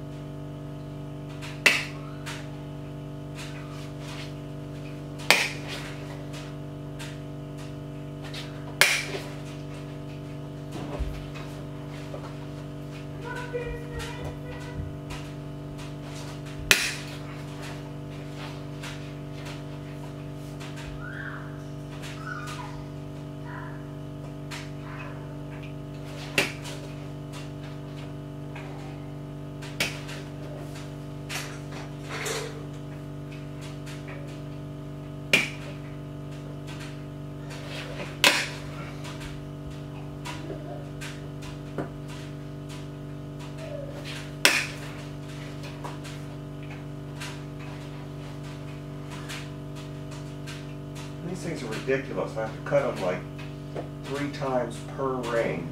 These things are ridiculous. I have to cut them like 3 times per ring.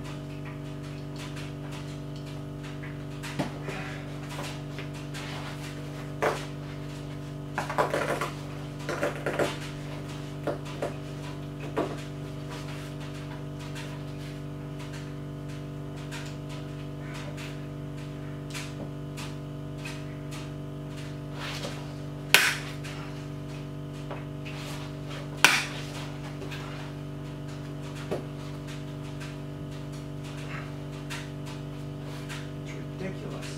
Ridiculous.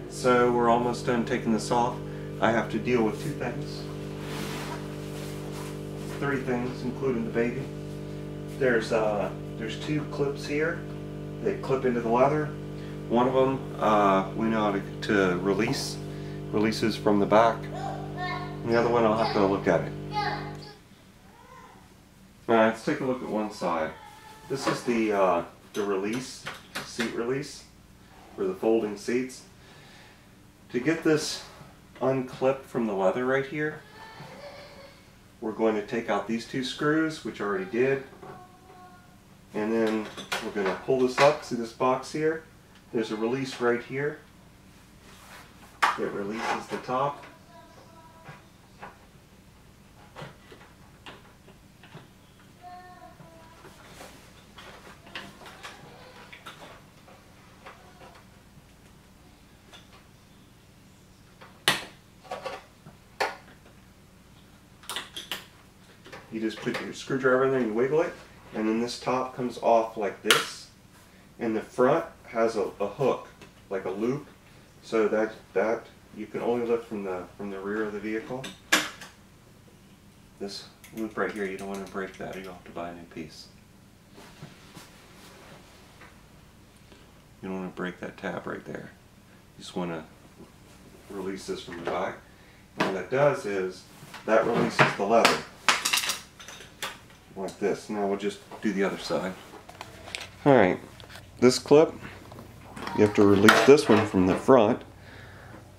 So we're almost done taking this off. I have to deal with 2 things. 3 things, including the baby. There's 2 clips here that clip into the leather. One of them we know how to releases from the back. And the other one I'll have to look at it. Alright, let's take a look at one side. This is the release, seat release for the folding seats. To get this unclipped from the leather right here, we're going to take out these 2 screws, which I already did, and then we're going to pull this up. See this box here? There's a release right here. It releases the top. You just put your screwdriver in there and you wiggle it, and then this top comes off like this, and the front has a hook, like a loop, so that you can only lift from the rear of the vehicle. This loop right here, you don't want to break that, or you'll have to buy a new piece. You don't want to break that tab right there. You just want to release this from the back. And what that does is that releases the leather. Like this. Now we'll just do the other side. Alright, this clip, you have to release this one from the front.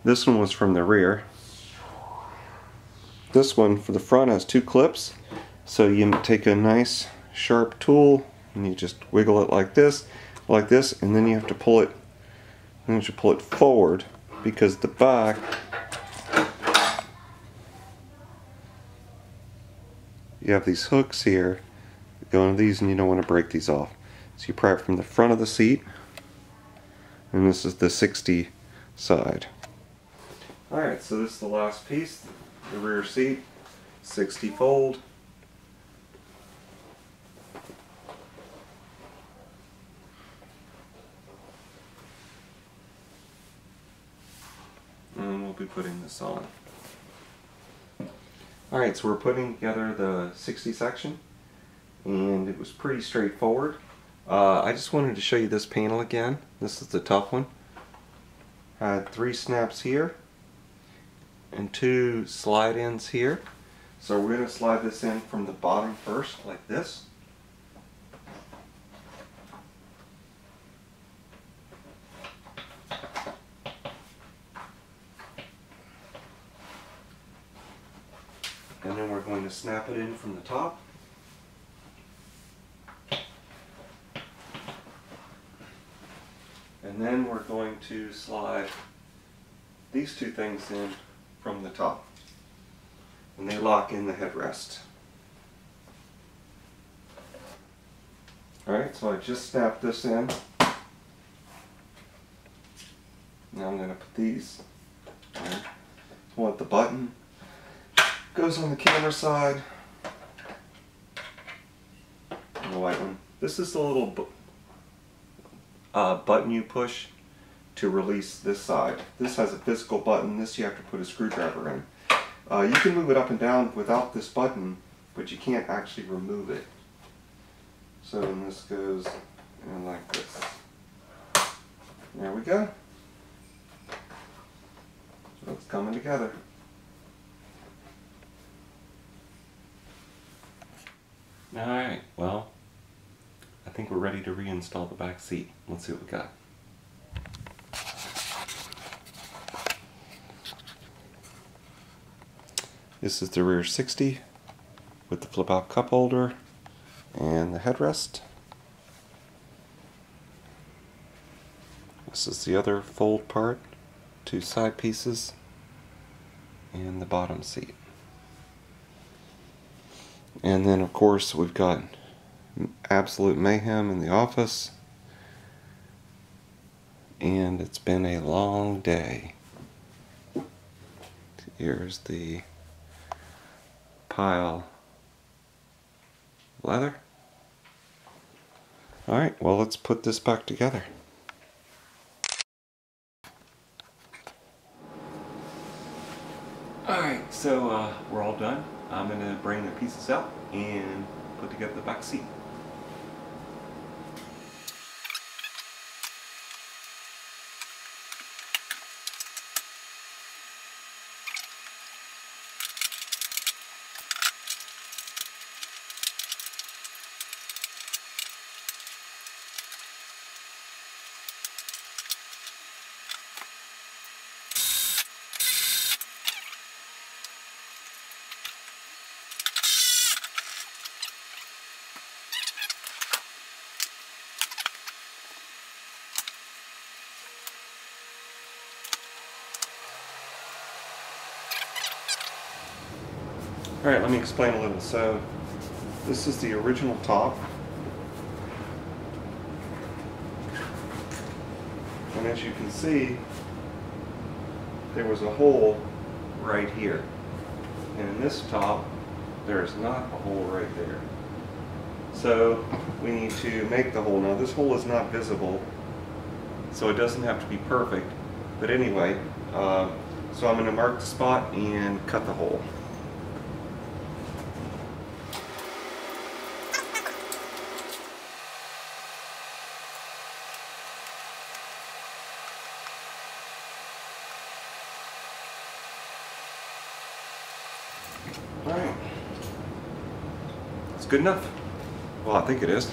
This one was from the rear. This one for the front has 2 clips, so you take a nice sharp tool and you just wiggle it like this, and then you have to pull it. Then you have to pull it forward, because the back, you have these hooks here that go into these, and you don't want to break these off. So you pry it from the front of the seat, and this is the 60 side. Alright, so this is the last piece, the rear seat, 60 fold. And we'll be putting this on. Alright, so we're putting together the 60 section, and it was pretty straightforward. I just wanted to show you this panel again. This is the tough one. Had 3 snaps here and 2 slide ins here. So we're going to slide this in from the bottom first, like this. And then we're going to snap it in from the top. And then we're going to slide these 2 things in from the top. And they lock in the headrest. Alright, so I just snapped this in. Now I'm going to put these. I want the button. Goes on the camera side. And the white one. This is the little button you push to release this side. This has a physical button. This you have to put a screwdriver in. You can move it up and down without this button, but you can't actually remove it. So then this goes in like this. There we go. So it's coming together. Alright, well, I think we're ready to reinstall the back seat. Let's see what we got. This is the rear 60 with the flip out cup holder and the headrest. This is the other fold part, 2 side pieces, and the bottom seat. And then of course we've got absolute mayhem in the office, and it's been a long day. Here's the pile of leather. Alright, well, let's put this back together. Alright, so we're all done. I'm going to bring the pieces out and put together the back seat. Alright, let me explain a little. So, this is the original top. And as you can see, there was a hole right here. And in this top, there is not a hole right there. So we need to make the hole. Now this hole is not visible, so it doesn't have to be perfect. But anyway, so I'm going to mark the spot and cut the hole. Alright. That's good enough. Well, I think it is.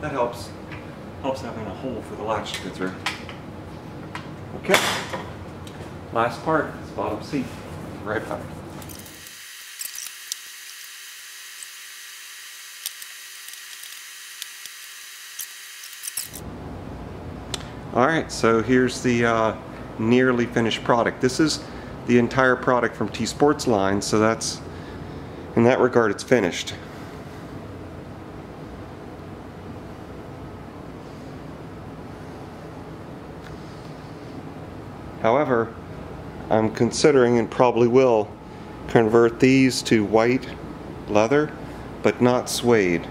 That helps having a hole for the latch to go through. Okay, last part, this bottom seat. Right back. Alright, so here's the nearly finished product. This is the entire product from TSportline, so that's, in that regard, it's finished. However, I'm considering, and probably will, convert these to white leather, but not suede.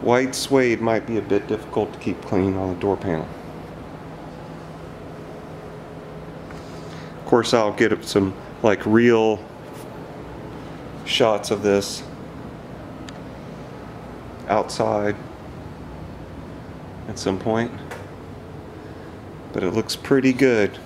White suede might be a bit difficult to keep clean on the door panel. Of course, I'll get some like real shots of this outside at some point, but it looks pretty good.